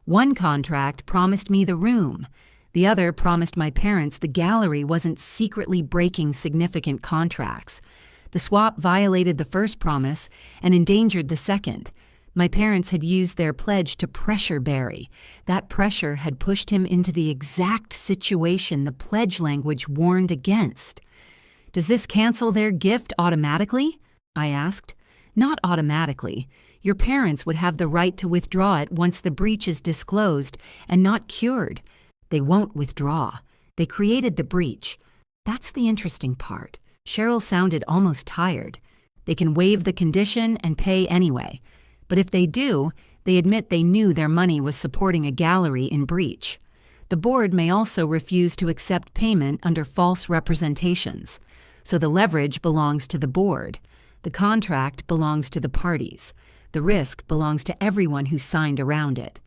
One contract promised me the room. The other promised my parents the gallery wasn't secretly breaking significant contracts. The swap violated the first promise and endangered the second. My parents had used their pledge to pressure Barry. That pressure had pushed him into the exact situation the pledge language warned against. "Does this cancel their gift automatically?" I asked. "Not automatically. Your parents would have the right to withdraw it once the breach is disclosed and not cured. They won't withdraw. They created the breach. That's the interesting part." Cheryl sounded almost tired. "They can waive the condition and pay anyway. But if they do, they admit they knew their money was supporting a gallery in breach. The board may also refuse to accept payment under false representations. So the leverage belongs to the board. The contract belongs to the parties. The risk belongs to everyone who signed around it."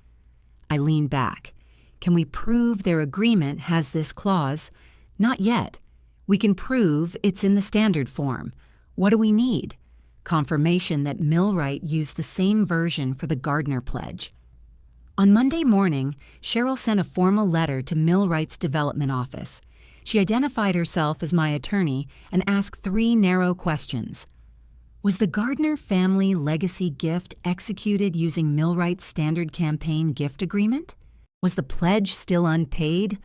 I leaned back. "Can we prove their agreement has this clause?" "Not yet. We can prove it's in the standard form. What do we need?" Confirmation that Millwright used the same version for the Gardner Pledge. On Monday morning, Cheryl sent a formal letter to Millwright's development office. She identified herself as my attorney and asked 3 narrow questions. Was the Gardner family legacy gift executed using Millwright's standard campaign gift agreement? Was the pledge still unpaid?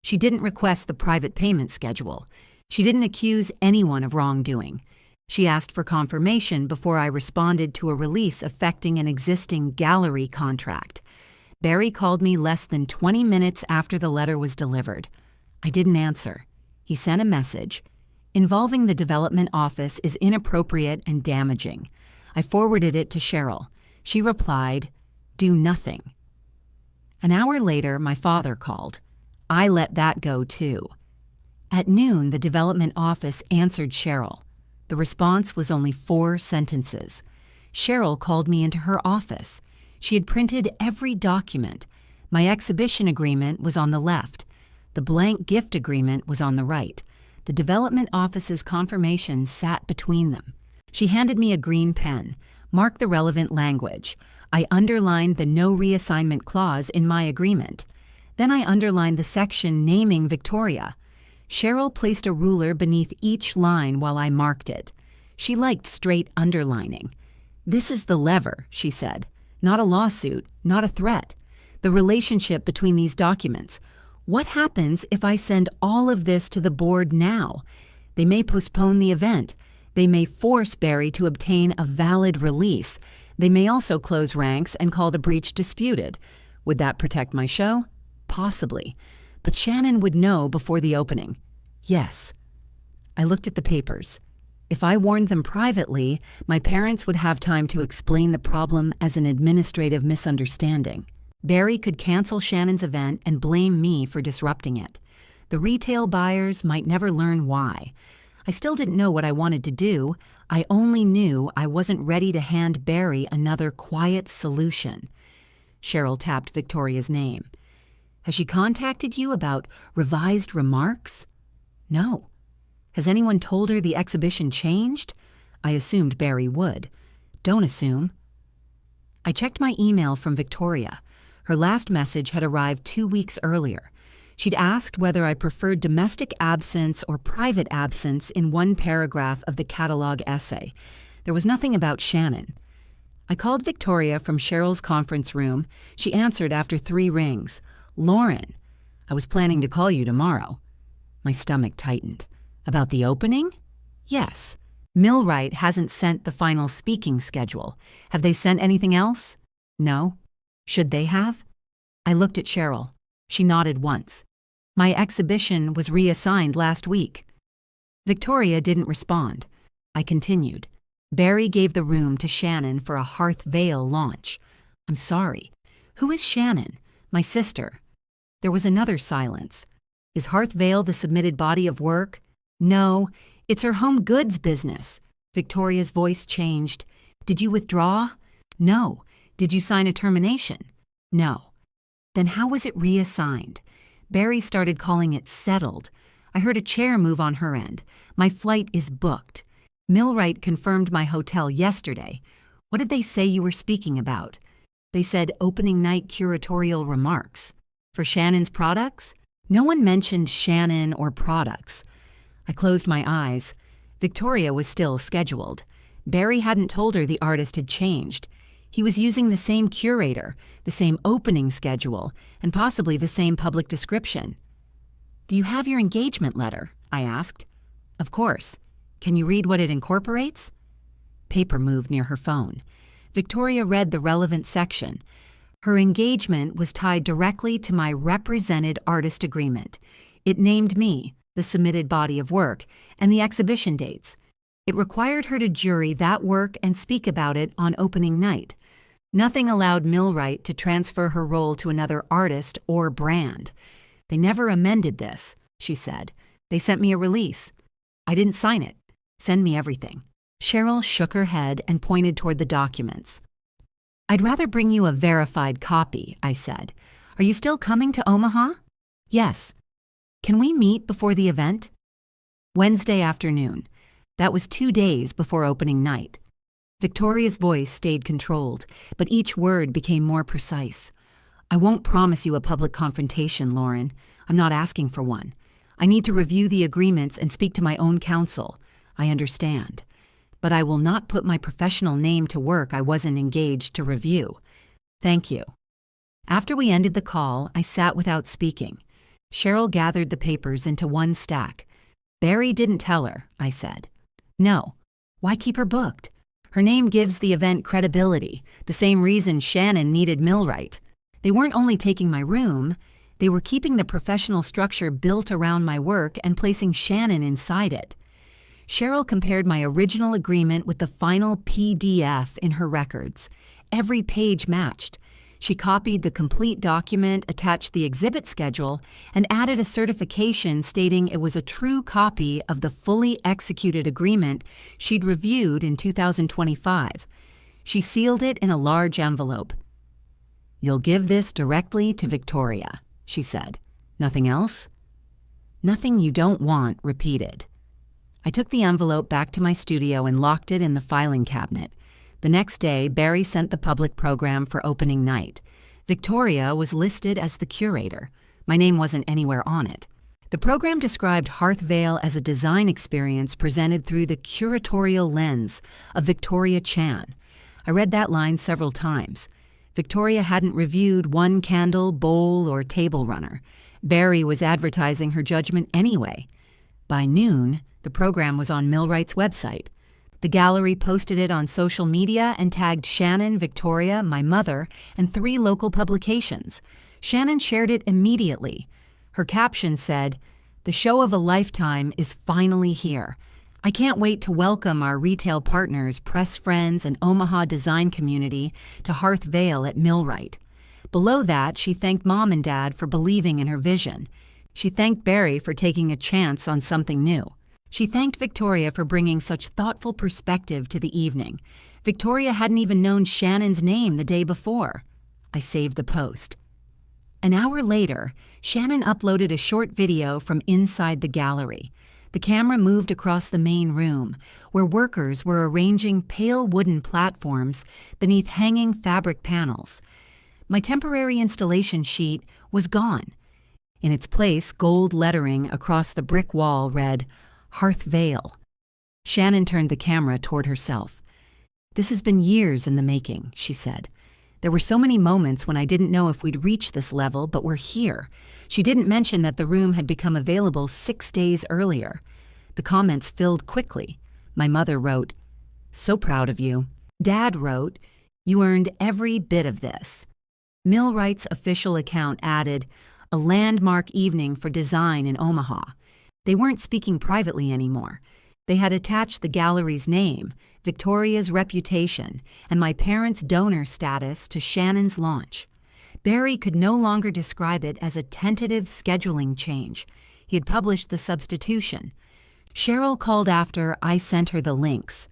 She didn't request the private payment schedule. She didn't accuse anyone of wrongdoing. She asked for confirmation before I responded to a release affecting an existing gallery contract. Barry called me less than 20 minutes after the letter was delivered. I didn't answer. He sent a message. "Involving the development office is inappropriate and damaging." I forwarded it to Cheryl. She replied, "Do nothing." An hour later, my father called. I let that go too. At noon, the development office answered Cheryl. The response was only 4 sentences. Cheryl called me into her office. She had printed every document. My exhibition agreement was on the left. The blank gift agreement was on the right. The development office's confirmation sat between them. She handed me a green pen, marked the relevant language. I underlined the no reassignment clause in my agreement. Then I underlined the section naming Victoria. Cheryl placed a ruler beneath each line while I marked it. She liked straight underlining. "This is the lever," she said. "Not a lawsuit, not a threat. The relationship between these documents. What happens if I send all of this to the board now? They may postpone the event. They may force Barry to obtain a valid release. They may also close ranks and call the breach disputed. Would that protect my show? Possibly. But Shannon would know before the opening. Yes." I looked at the papers. If I warned them privately, my parents would have time to explain the problem as an administrative misunderstanding. Barry could cancel Shannon's event and blame me for disrupting it. The retail buyers might never learn why. I still didn't know what I wanted to do. I only knew I wasn't ready to hand Barry another quiet solution. Cheryl tapped Victoria's name. "Has she contacted you about revised remarks?" "No." "Has anyone told her the exhibition changed?" I assumed Barry would. "Don't assume." I checked my email from Victoria. Her last message had arrived 2 weeks earlier. She'd asked whether I preferred domestic absence or private absence in one paragraph of the catalog essay. There was nothing about Shannon. I called Victoria from Cheryl's conference room. She answered after 3 rings. "Lauren, I was planning to call you tomorrow." My stomach tightened. "About the opening?" "Yes. Millwright hasn't sent the final speaking schedule. Have they sent anything else?" "No." "Should they have?" I looked at Cheryl. She nodded once. "My exhibition was reassigned last week." Victoria didn't respond. I continued. "Barry gave the room to Shannon for a Hearth Vale launch." "I'm sorry. Who is Shannon?" "My sister." There was another silence. "Is Hearth Vale the submitted body of work?" "No, it's her home goods business." Victoria's voice changed. "Did you withdraw?" "No." "Did you sign a termination?" "No." "Then how was it reassigned?" Barry started calling it settled. I heard a chair move on her end. "My flight is booked." Millwright confirmed my hotel yesterday. What did they say you were speaking about? They said opening night curatorial remarks. For Shannon's products? No one mentioned Shannon or products. I closed my eyes. Victoria was still scheduled. Barry hadn't told her the artist had changed. He was using the same curator, the same opening schedule, and possibly the same public description. "Do you have your engagement letter?" I asked. "Of course. Can you read what it incorporates?" Paper moved near her phone. Victoria read the relevant section. Her engagement was tied directly to my represented artist agreement. It named me, the submitted body of work, and the exhibition dates. It required her to jury that work and speak about it on opening night. Nothing allowed Millwright to transfer her role to another artist or brand. "They never amended this," she said. "They sent me a release. I didn't sign it. Send me everything." Cheryl shook her head and pointed toward the documents. "I'd rather bring you a verified copy," I said. "Are you still coming to Omaha?" "Yes." "Can we meet before the event?" Wednesday afternoon. That was 2 days before opening night. Victoria's voice stayed controlled, but each word became more precise. "I won't promise you a public confrontation, Lauren. I'm not asking for one. I need to review the agreements and speak to my own counsel. I understand. But I will not put my professional name to work I wasn't engaged to review. Thank you." After we ended the call, I sat without speaking. Cheryl gathered the papers into one stack. "Barry didn't tell her," I said. "No. Why keep her booked? Her name gives the event credibility, the same reason Shannon needed Millwright. They weren't only taking my room, they were keeping the professional structure built around my work and placing Shannon inside it." Cheryl compared my original agreement with the final PDF in her records. Every page matched. She copied the complete document, attached the exhibit schedule, and added a certification stating it was a true copy of the fully executed agreement she'd reviewed in 2025. She sealed it in a large envelope. "You'll give this directly to Victoria," she said. "Nothing else?" "Nothing you don't want repeated." I took the envelope back to my studio and locked it in the filing cabinet. The next day, Barry sent the public program for opening night. Victoria was listed as the curator. My name wasn't anywhere on it. The program described Hearth Vale as a design experience presented through the curatorial lens of Victoria Chan. I read that line several times. Victoria hadn't reviewed one candle, bowl, or table runner. Barry was advertising her judgment anyway. By noon, the program was on Millwright's website. The gallery posted it on social media and tagged Shannon, Victoria, my mother, and 3 local publications. Shannon shared it immediately. Her caption said, "The show of a lifetime is finally here. I can't wait to welcome our retail partners, press friends, and Omaha design community to Hearth Vale at Millwright." Below that, she thanked Mom and Dad for believing in her vision. She thanked Barry for taking a chance on something new. She thanked Victoria for bringing such thoughtful perspective to the evening. Victoria hadn't even known Shannon's name the day before. I saved the post. An hour later, Shannon uploaded a short video from inside the gallery. The camera moved across the main room, where workers were arranging pale wooden platforms beneath hanging fabric panels. My temporary installation sheet was gone. In its place, gold lettering across the brick wall read, "Hearth Vale." Shannon turned the camera toward herself. "This has been years in the making," she said. "There were so many moments when I didn't know if we'd reach this level, but we're here." She didn't mention that the room had become available 6 days earlier. The comments filled quickly. My mother wrote, "So proud of you." Dad wrote, "You earned every bit of this." Millwright's official account added, "A landmark evening for design in Omaha." They weren't speaking privately anymore. They had attached the gallery's name, Victoria's reputation, and my parents' donor status to Shannon's launch. Barry could no longer describe it as a tentative scheduling change. He had published the substitution. Cheryl called after I sent her the links.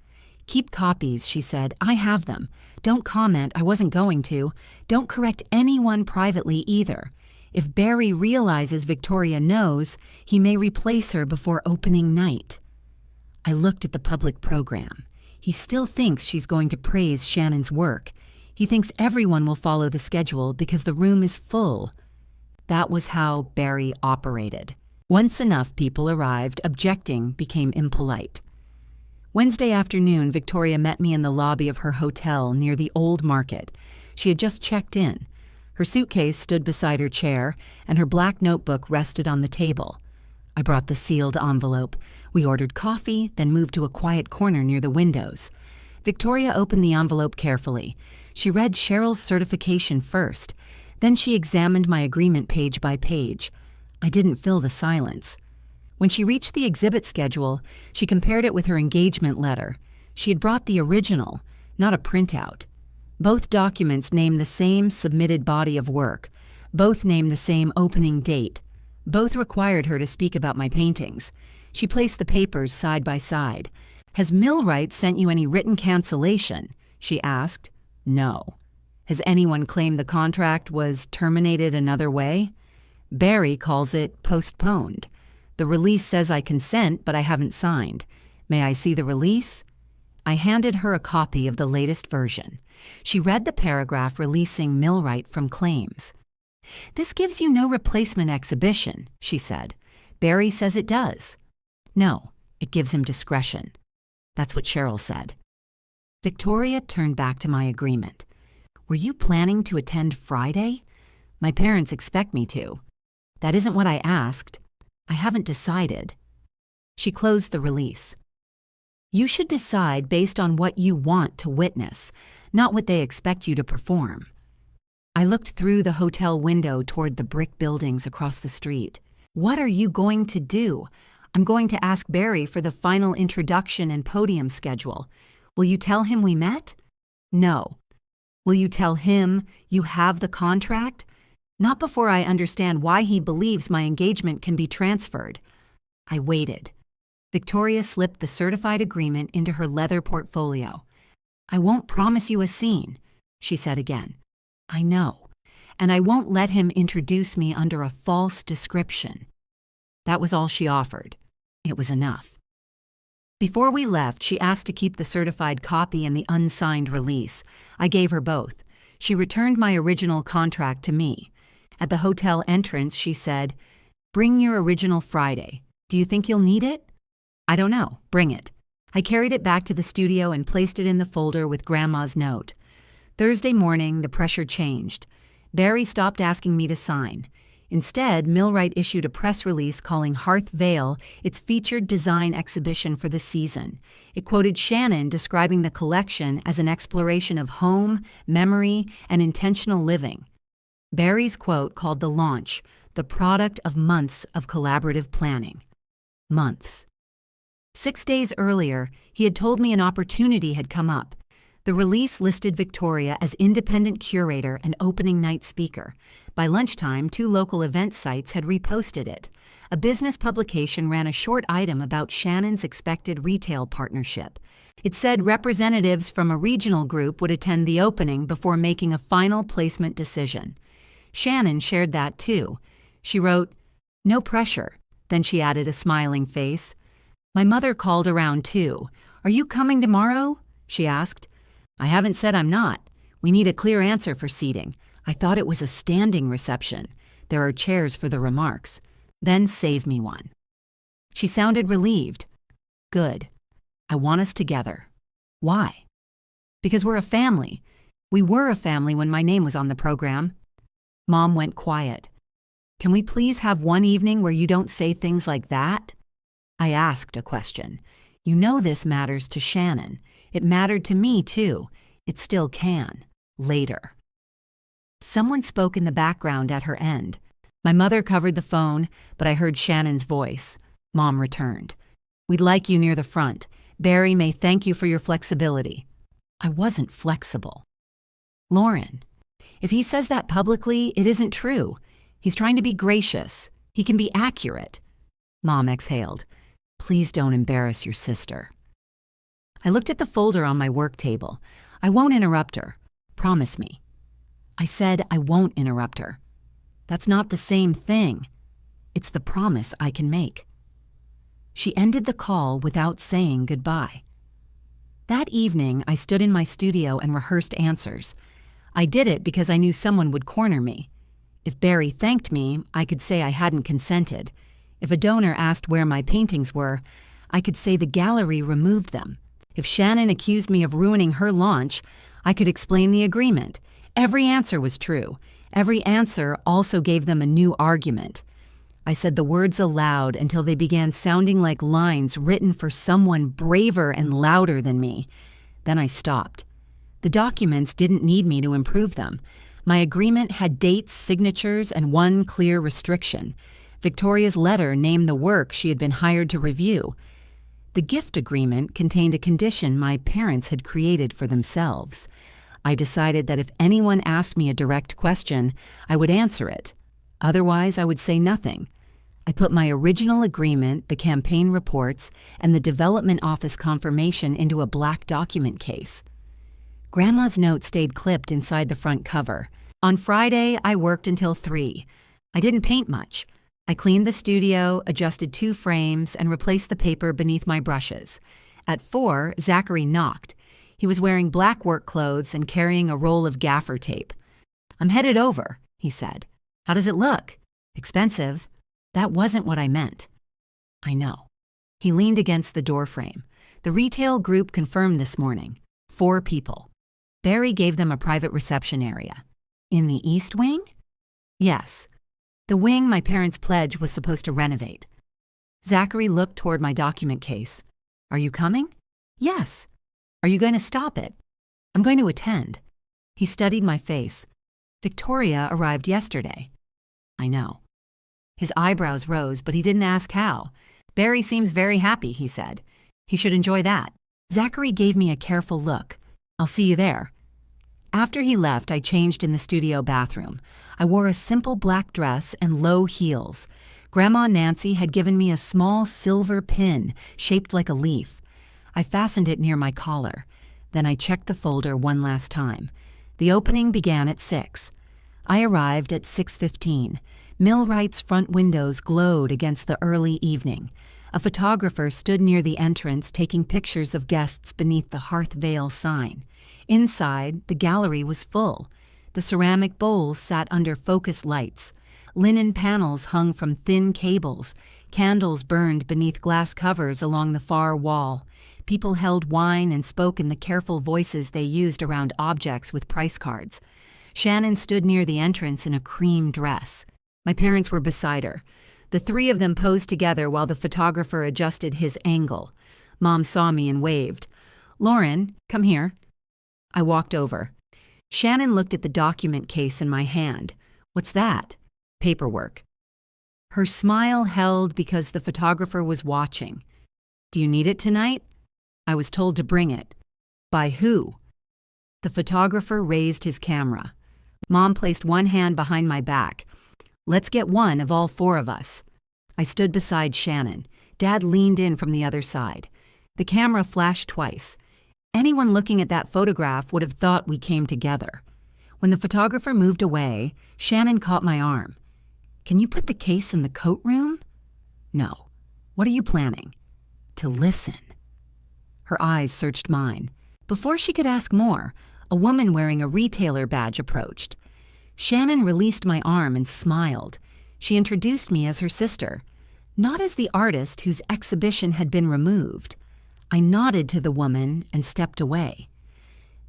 "Keep copies," she said. "I have them. Don't comment, I wasn't going to. Don't correct anyone privately either. If Barry realizes Victoria knows, he may replace her before opening night." I looked at the public program. He still thinks she's going to praise Shannon's work. He thinks everyone will follow the schedule because the room is full. That was how Barry operated. Once enough people arrived, objecting became impolite. Wednesday afternoon, Victoria met me in the lobby of her hotel near the Old Market. She had just checked in. Her suitcase stood beside her chair, and her black notebook rested on the table. I brought the sealed envelope. We ordered coffee, then moved to a quiet corner near the windows. Victoria opened the envelope carefully. She read Cheryl's certification first. Then she examined my agreement page by page. I didn't fill the silence. When she reached the exhibit schedule, she compared it with her engagement letter. She had brought the original, not a printout. Both documents name the same submitted body of work. Both name the same opening date. Both required her to speak about my paintings. She placed the papers side by side. "Has Millwright sent you any written cancellation?" she asked. "No." "Has anyone claimed the contract was terminated another way?" "Barry calls it postponed. The release says I consent, but I haven't signed. May I see the release?" I handed her a copy of the latest version. She read the paragraph releasing Millwright from claims. "This gives you no replacement exhibition," she said. "Barry says it does." "No, it gives him discretion." That's what Cheryl said. Victoria turned back to my agreement. "Were you planning to attend Friday?" "My parents expect me to." "That isn't what I asked." "I haven't decided." She closed the release. "You should decide based on what you want to witness, not what they expect you to perform." I looked through the hotel window toward the brick buildings across the street. "What are you going to do?" "I'm going to ask Barry for the final introduction and podium schedule." "Will you tell him we met?" "No." "Will you tell him you have the contract?" "Not before I understand why he believes my engagement can be transferred." I waited. Victoria slipped the certified agreement into her leather portfolio. "I won't promise you a scene," she said again. "I know. And I won't let him introduce me under a false description." That was all she offered. It was enough. Before we left, she asked to keep the certified copy and the unsigned release. I gave her both. She returned my original contract to me. At the hotel entrance, she said, "Bring your original Friday. Do you think you'll need it?" "I don't know. Bring it." I carried it back to the studio and placed it in the folder with Grandma's note. Thursday morning, the pressure changed. Barry stopped asking me to sign. Instead, Millwright issued a press release calling Hearth Vale its featured design exhibition for the season. It quoted Shannon describing the collection as an exploration of home, memory, and intentional living. Barry's quote called the launch the product of months of collaborative planning. Months. 6 days earlier, he had told me an opportunity had come up. The release listed Victoria as independent curator and opening night speaker. By lunchtime, 2 local event sites had reposted it. A business publication ran a short item about Shannon's expected retail partnership. It said representatives from a regional group would attend the opening before making a final placement decision. Shannon shared that too. She wrote, "No pressure." Then she added a smiling face. "My mother called around too. Are you coming tomorrow?" she asked. "I haven't said I'm not. We need a clear answer for seating. I thought it was a standing reception. There are chairs for the remarks. Then save me one." She sounded relieved. "Good. I want us together." "Why?" "Because we're a family. We were a family when my name was on the program." Mom went quiet. "Can we please have one evening where you don't say things like that?" I asked a question. "You know this matters to Shannon. It mattered to me, too. It still can. Later." Someone spoke in the background at her end. My mother covered the phone, but I heard Shannon's voice. Mom returned. "We'd like you near the front. Barry may thank you for your flexibility." I wasn't flexible. "Lauren, if he says that publicly, it isn't true. He's trying to be gracious. He can be accurate." Mom exhaled. "Please don't embarrass your sister." I looked at the folder on my work table. "I won't interrupt her. Promise me." I said I won't interrupt her. "That's not the same thing. It's the promise I can make." She ended the call without saying goodbye. That evening, I stood in my studio and rehearsed answers. I did it because I knew someone would corner me. If Barry thanked me, I could say I hadn't consented. If a donor asked where my paintings were, I could say the gallery removed them. If Shannon accused me of ruining her launch, I could explain the agreement. Every answer was true. Every answer also gave them a new argument. I said the words aloud until they began sounding like lines written for someone braver and louder than me. Then I stopped. The documents didn't need me to improve them. My agreement had dates, signatures, and one clear restriction. Victoria's letter named the work she had been hired to review. The gift agreement contained a condition my parents had created for themselves. I decided that if anyone asked me a direct question, I would answer it. Otherwise, I would say nothing. I put my original agreement, the campaign reports, and the development office confirmation into a black document case. Grandma's note stayed clipped inside the front cover. On Friday, I worked until 3. I didn't paint much. I cleaned the studio, adjusted 2 frames, and replaced the paper beneath my brushes. At 4, Zachary knocked. He was wearing black work clothes and carrying a roll of gaffer tape. "I'm headed over," he said. "How does it look?" "Expensive." "That wasn't what I meant." "I know." He leaned against the doorframe. "The retail group confirmed this morning. 4 people. Barry gave them a private reception area." "In the East Wing?" "Yes. The wing my parents' pledge was supposed to renovate." Zachary looked toward my document case. "Are you coming?" "Yes." "Are you going to stop it?" "I'm going to attend." He studied my face. "Victoria arrived yesterday." "I know." His eyebrows rose, but he didn't ask how. "Barry seems very happy," he said. "He should enjoy that." Zachary gave me a careful look. "I'll see you there." After he left, I changed in the studio bathroom. I wore a simple black dress and low heels. Grandma Nancy had given me a small silver pin shaped like a leaf. I fastened it near my collar. Then I checked the folder one last time. The opening began at 6. I arrived at 6:15. Millwright's front windows glowed against the early evening. A photographer stood near the entrance taking pictures of guests beneath the Hearth Vale sign. Inside, the gallery was full. The ceramic bowls sat under focus lights. Linen panels hung from thin cables. Candles burned beneath glass covers along the far wall. People held wine and spoke in the careful voices they used around objects with price cards. Shannon stood near the entrance in a cream dress. My parents were beside her. The 3 of them posed together while the photographer adjusted his angle. Mom saw me and waved. "Lauren, come here." I walked over. Shannon looked at the document case in my hand. "What's that?" "Paperwork." Her smile held because the photographer was watching. "Do you need it tonight?" "I was told to bring it." "By who?" The photographer raised his camera. Mom placed one hand behind my back. "Let's get one of all 4 of us." I stood beside Shannon. Dad leaned in from the other side. The camera flashed twice. Anyone looking at that photograph would have thought we came together. When the photographer moved away, Shannon caught my arm. "Can you put the case in the coat room?" "No." "What are you planning?" "To listen." Her eyes searched mine. Before she could ask more, a woman wearing a retailer badge approached. Shannon released my arm and smiled. She introduced me as her sister, not as the artist whose exhibition had been removed. I nodded to the woman and stepped away.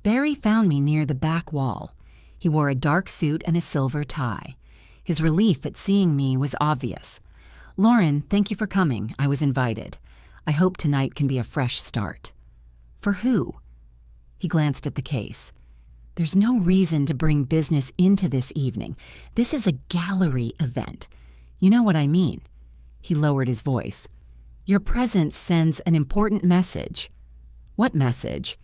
Barry found me near the back wall. He wore a dark suit and a silver tie. His relief at seeing me was obvious. "Lauren, thank you for coming. I was invited. I hope tonight can be a fresh start." "For who?" He glanced at the case. "There's no reason to bring business into this evening. This is a gallery event. You know what I mean." He lowered his voice. "Your presence sends an important message." "What message?"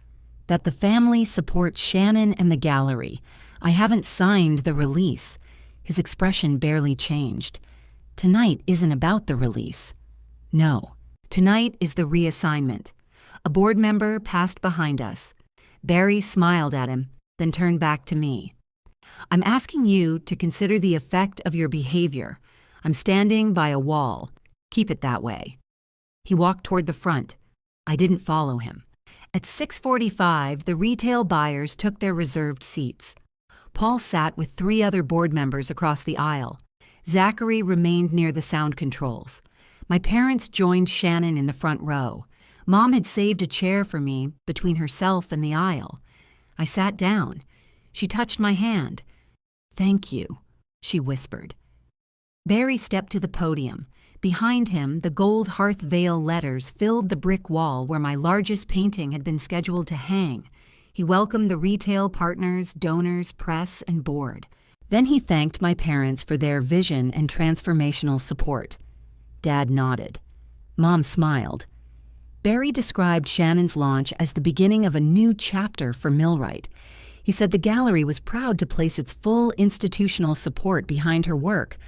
"That the family supports Shannon and the gallery. I haven't signed the release." His expression barely changed. "Tonight isn't about the release." "No. Tonight is the reassignment." A board member passed behind us. Barry smiled at him, then turned back to me. "I'm asking you to consider the effect of your behavior. I'm standing by a wall. Keep it that way." He walked toward the front. I didn't follow him. At 6:45, the retail buyers took their reserved seats. Paul sat with 3 other board members across the aisle. Zachary remained near the sound controls. My parents joined Shannon in the front row. Mom had saved a chair for me between herself and the aisle. I sat down. She touched my hand. "Thank you," she whispered. Barry stepped to the podium. Behind him, the gold hearth veil letters filled the brick wall where my largest painting had been scheduled to hang. He welcomed the retail partners, donors, press, and board. Then he thanked my parents for their vision and transformational support. Dad nodded. Mom smiled. Barry described Shannon's launch as the beginning of a new chapter for Millwright. He said the gallery was proud to place its full institutional support behind her work.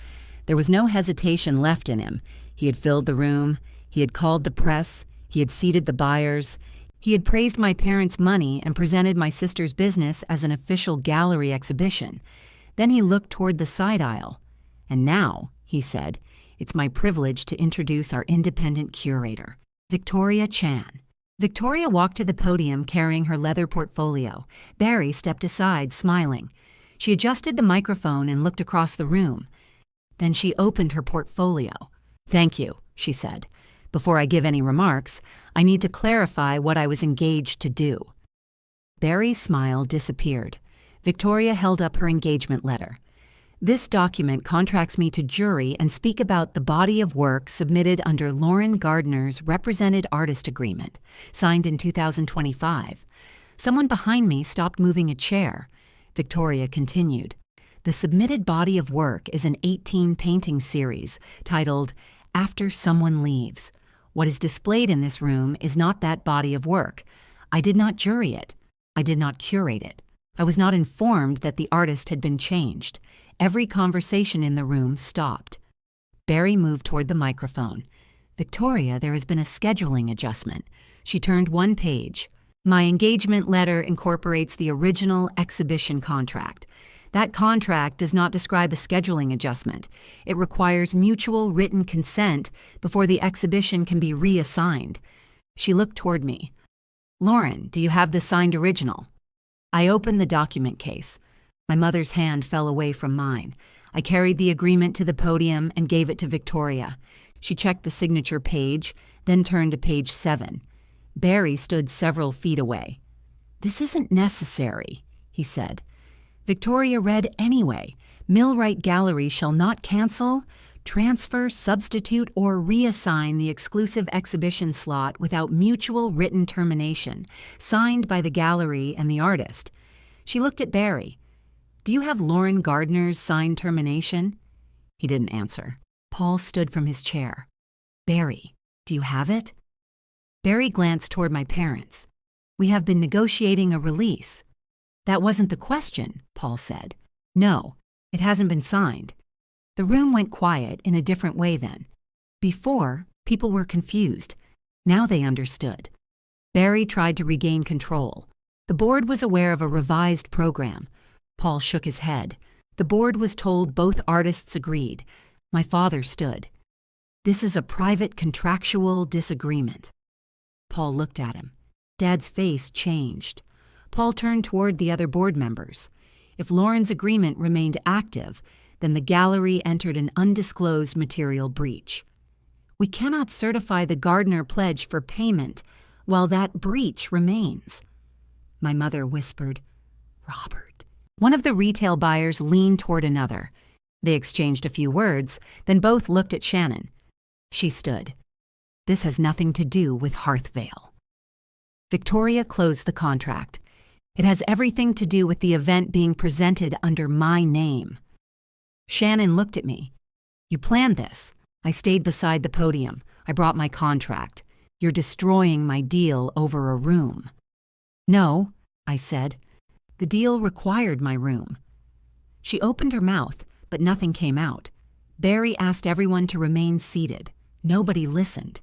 There was no hesitation left in him. He had filled the room. He had called the press. He had seated the buyers. He had praised my parents' money and presented my sister's business as an official gallery exhibition. Then he looked toward the side aisle. "And now," he said, "it's my privilege to introduce our independent curator, Victoria Chan." Victoria walked to the podium carrying her leather portfolio. Barry stepped aside, smiling. She adjusted the microphone and looked across the room. Then she opened her portfolio. "Thank you," she said. "Before I give any remarks, I need to clarify what I was engaged to do." Barry's smile disappeared. Victoria held up her engagement letter. "This document contracts me to jury and speak about the body of work submitted under Lauren Gardner's Represented Artist Agreement, signed in 2025. Someone behind me stopped moving a chair. Victoria continued. "The submitted body of work is an 18-painting series titled After Someone Leaves. What is displayed in this room is not that body of work. I did not jury it. I did not curate it. I was not informed that the artist had been changed. Every conversation in the room stopped." Barry moved toward the microphone. "Victoria, there has been a scheduling adjustment." She turned one page. "My engagement letter incorporates the original exhibition contract. That contract does not describe a scheduling adjustment. It requires mutual written consent before the exhibition can be reassigned." She looked toward me. "Lauren, do you have the signed original?" I opened the document case. My mother's hand fell away from mine. I carried the agreement to the podium and gave it to Victoria. She checked the signature page, then turned to page 7. Barry stood several feet away. "This isn't necessary," he said. Victoria read anyway. "Millwright Gallery shall not cancel, transfer, substitute, or reassign the exclusive exhibition slot without mutual written termination, signed by the gallery and the artist." She looked at Barry. "Do you have Lauren Gardner's signed termination?" He didn't answer. Paul stood from his chair. "Barry, do you have it?" Barry glanced toward my parents. "We have been negotiating a release." "That wasn't the question," Paul said. "No, it hasn't been signed." The room went quiet in a different way then. Before, people were confused. Now they understood. Barry tried to regain control. The board was aware of a revised program. Paul shook his head. The board was told both artists agreed. My father stood. "This is a private contractual disagreement." Paul looked at him. Dad's face changed. Paul turned toward the other board members. If Lauren's agreement remained active, then the gallery entered an undisclosed material breach. "We cannot certify the Gardner pledge for payment while that breach remains." My mother whispered, "Robert." One of the retail buyers leaned toward another. They exchanged a few words, then both looked at Shannon. She stood. "This has nothing to do with Hearthvale." Victoria closed the contract. "It has everything to do with the event being presented under my name." Shannon looked at me. "You planned this." I stayed beside the podium. I brought my contract. "You're destroying my deal over a room." "No," I said. "The deal required my room." She opened her mouth, but nothing came out. Barry asked everyone to remain seated. Nobody listened.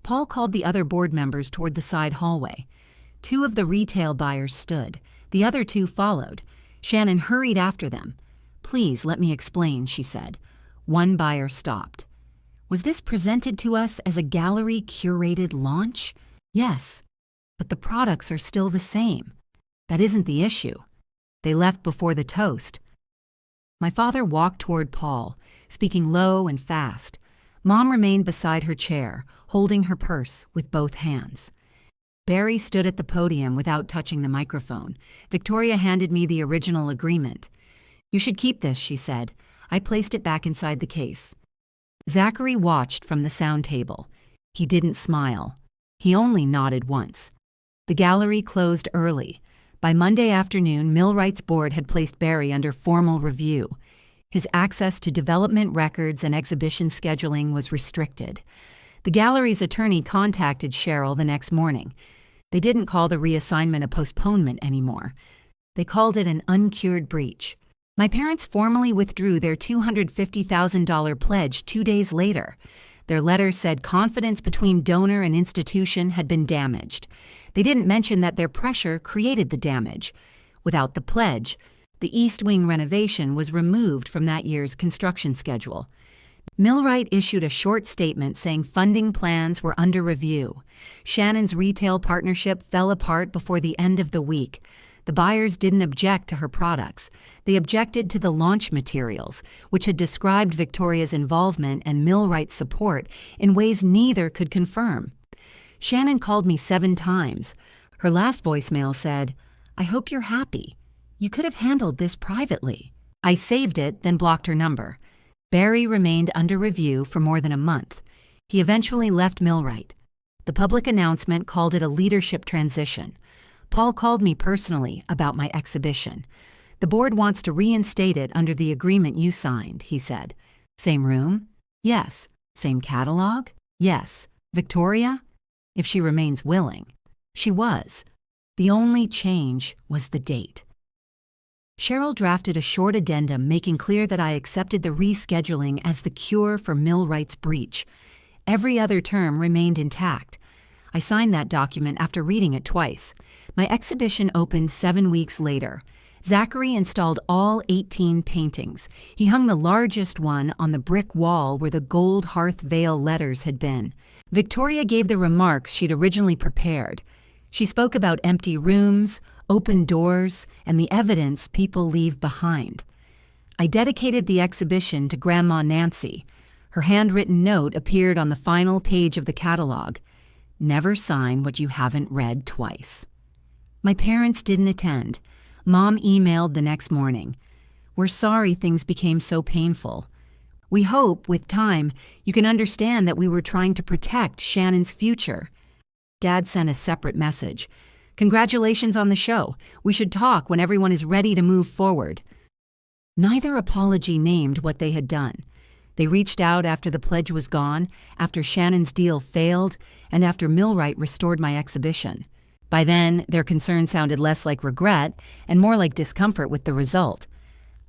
Paul called the other board members toward the side hallway. 2 of the retail buyers stood. The other 2 followed. Shannon hurried after them. "Please let me explain," she said. One buyer stopped. Was this presented to us as a gallery-curated launch? Yes, but the products are still the same. That isn't the issue. They left before the toast. My father walked toward Paul, speaking low and fast. Mom remained beside her chair, holding her purse with both hands. Barry stood at the podium without touching the microphone. Victoria handed me the original agreement. "You should keep this," she said. I placed it back inside the case. Zachary watched from the sound table. He didn't smile. He only nodded once. The gallery closed early. By Monday afternoon, Millwright's board had placed Barry under formal review. His access to development records and exhibition scheduling was restricted. The gallery's attorney contacted Cheryl the next morning. They didn't call the reassignment a postponement anymore. They called it an uncured breach. My parents formally withdrew their $250,000 pledge 2 days later. Their letter said confidence between donor and institution had been damaged. They didn't mention that their pressure created the damage. Without the pledge, the East Wing renovation was removed from that year's construction schedule. Millwright issued a short statement saying funding plans were under review. Shannon's retail partnership fell apart before the end of the week. The buyers didn't object to her products. They objected to the launch materials, which had described Victoria's involvement and Millwright's support in ways neither could confirm. Shannon called me 7 times. Her last voicemail said, "I hope you're happy. You could have handled this privately." I saved it, then blocked her number. Barry remained under review for more than a month. He eventually left Millwright. The public announcement called it a leadership transition. Paul called me personally about my exhibition. "The board wants to reinstate it under the agreement you signed," he said. "Same room?" "Yes." "Same catalog?" "Yes." "Victoria?" "If she remains willing." She was. The only change was the date. Cheryl drafted a short addendum making clear that I accepted the rescheduling as the cure for Millwright's breach. Every other term remained intact. I signed that document after reading it twice. My exhibition opened 7 weeks later. Zachary installed all 18 paintings. He hung the largest one on the brick wall where the gold hearth veil letters had been. Victoria gave the remarks she'd originally prepared. She spoke about empty rooms, open doors, and the evidence people leave behind. I dedicated the exhibition to Grandma Nancy. Her handwritten note appeared on the final page of the catalog. "Never sign what you haven't read twice." My parents didn't attend. Mom emailed the next morning. "We're sorry things became so painful. We hope, with time, you can understand that we were trying to protect Shannon's future." Dad sent a separate message. "Congratulations on the show. We should talk when everyone is ready to move forward." Neither apology named what they had done. They reached out after the pledge was gone, after Shannon's deal failed, and after Millwright restored my exhibition. By then, their concern sounded less like regret and more like discomfort with the result.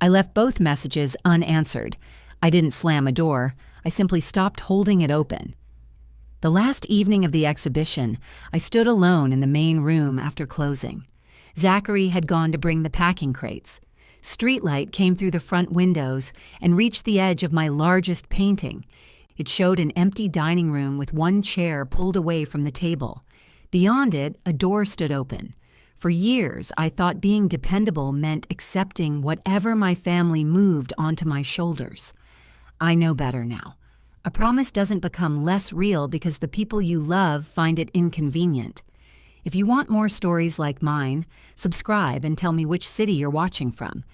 I left both messages unanswered. I didn't slam a door. I simply stopped holding it open. The last evening of the exhibition, I stood alone in the main room after closing. Zachary had gone to bring the packing crates. Streetlight came through the front windows and reached the edge of my largest painting. It showed an empty dining room with one chair pulled away from the table. Beyond it, a door stood open. For years, I thought being dependable meant accepting whatever my family moved onto my shoulders. I know better now. A promise doesn't become less real because the people you love find it inconvenient. If you want more stories like mine, subscribe and tell me which city you're watching from.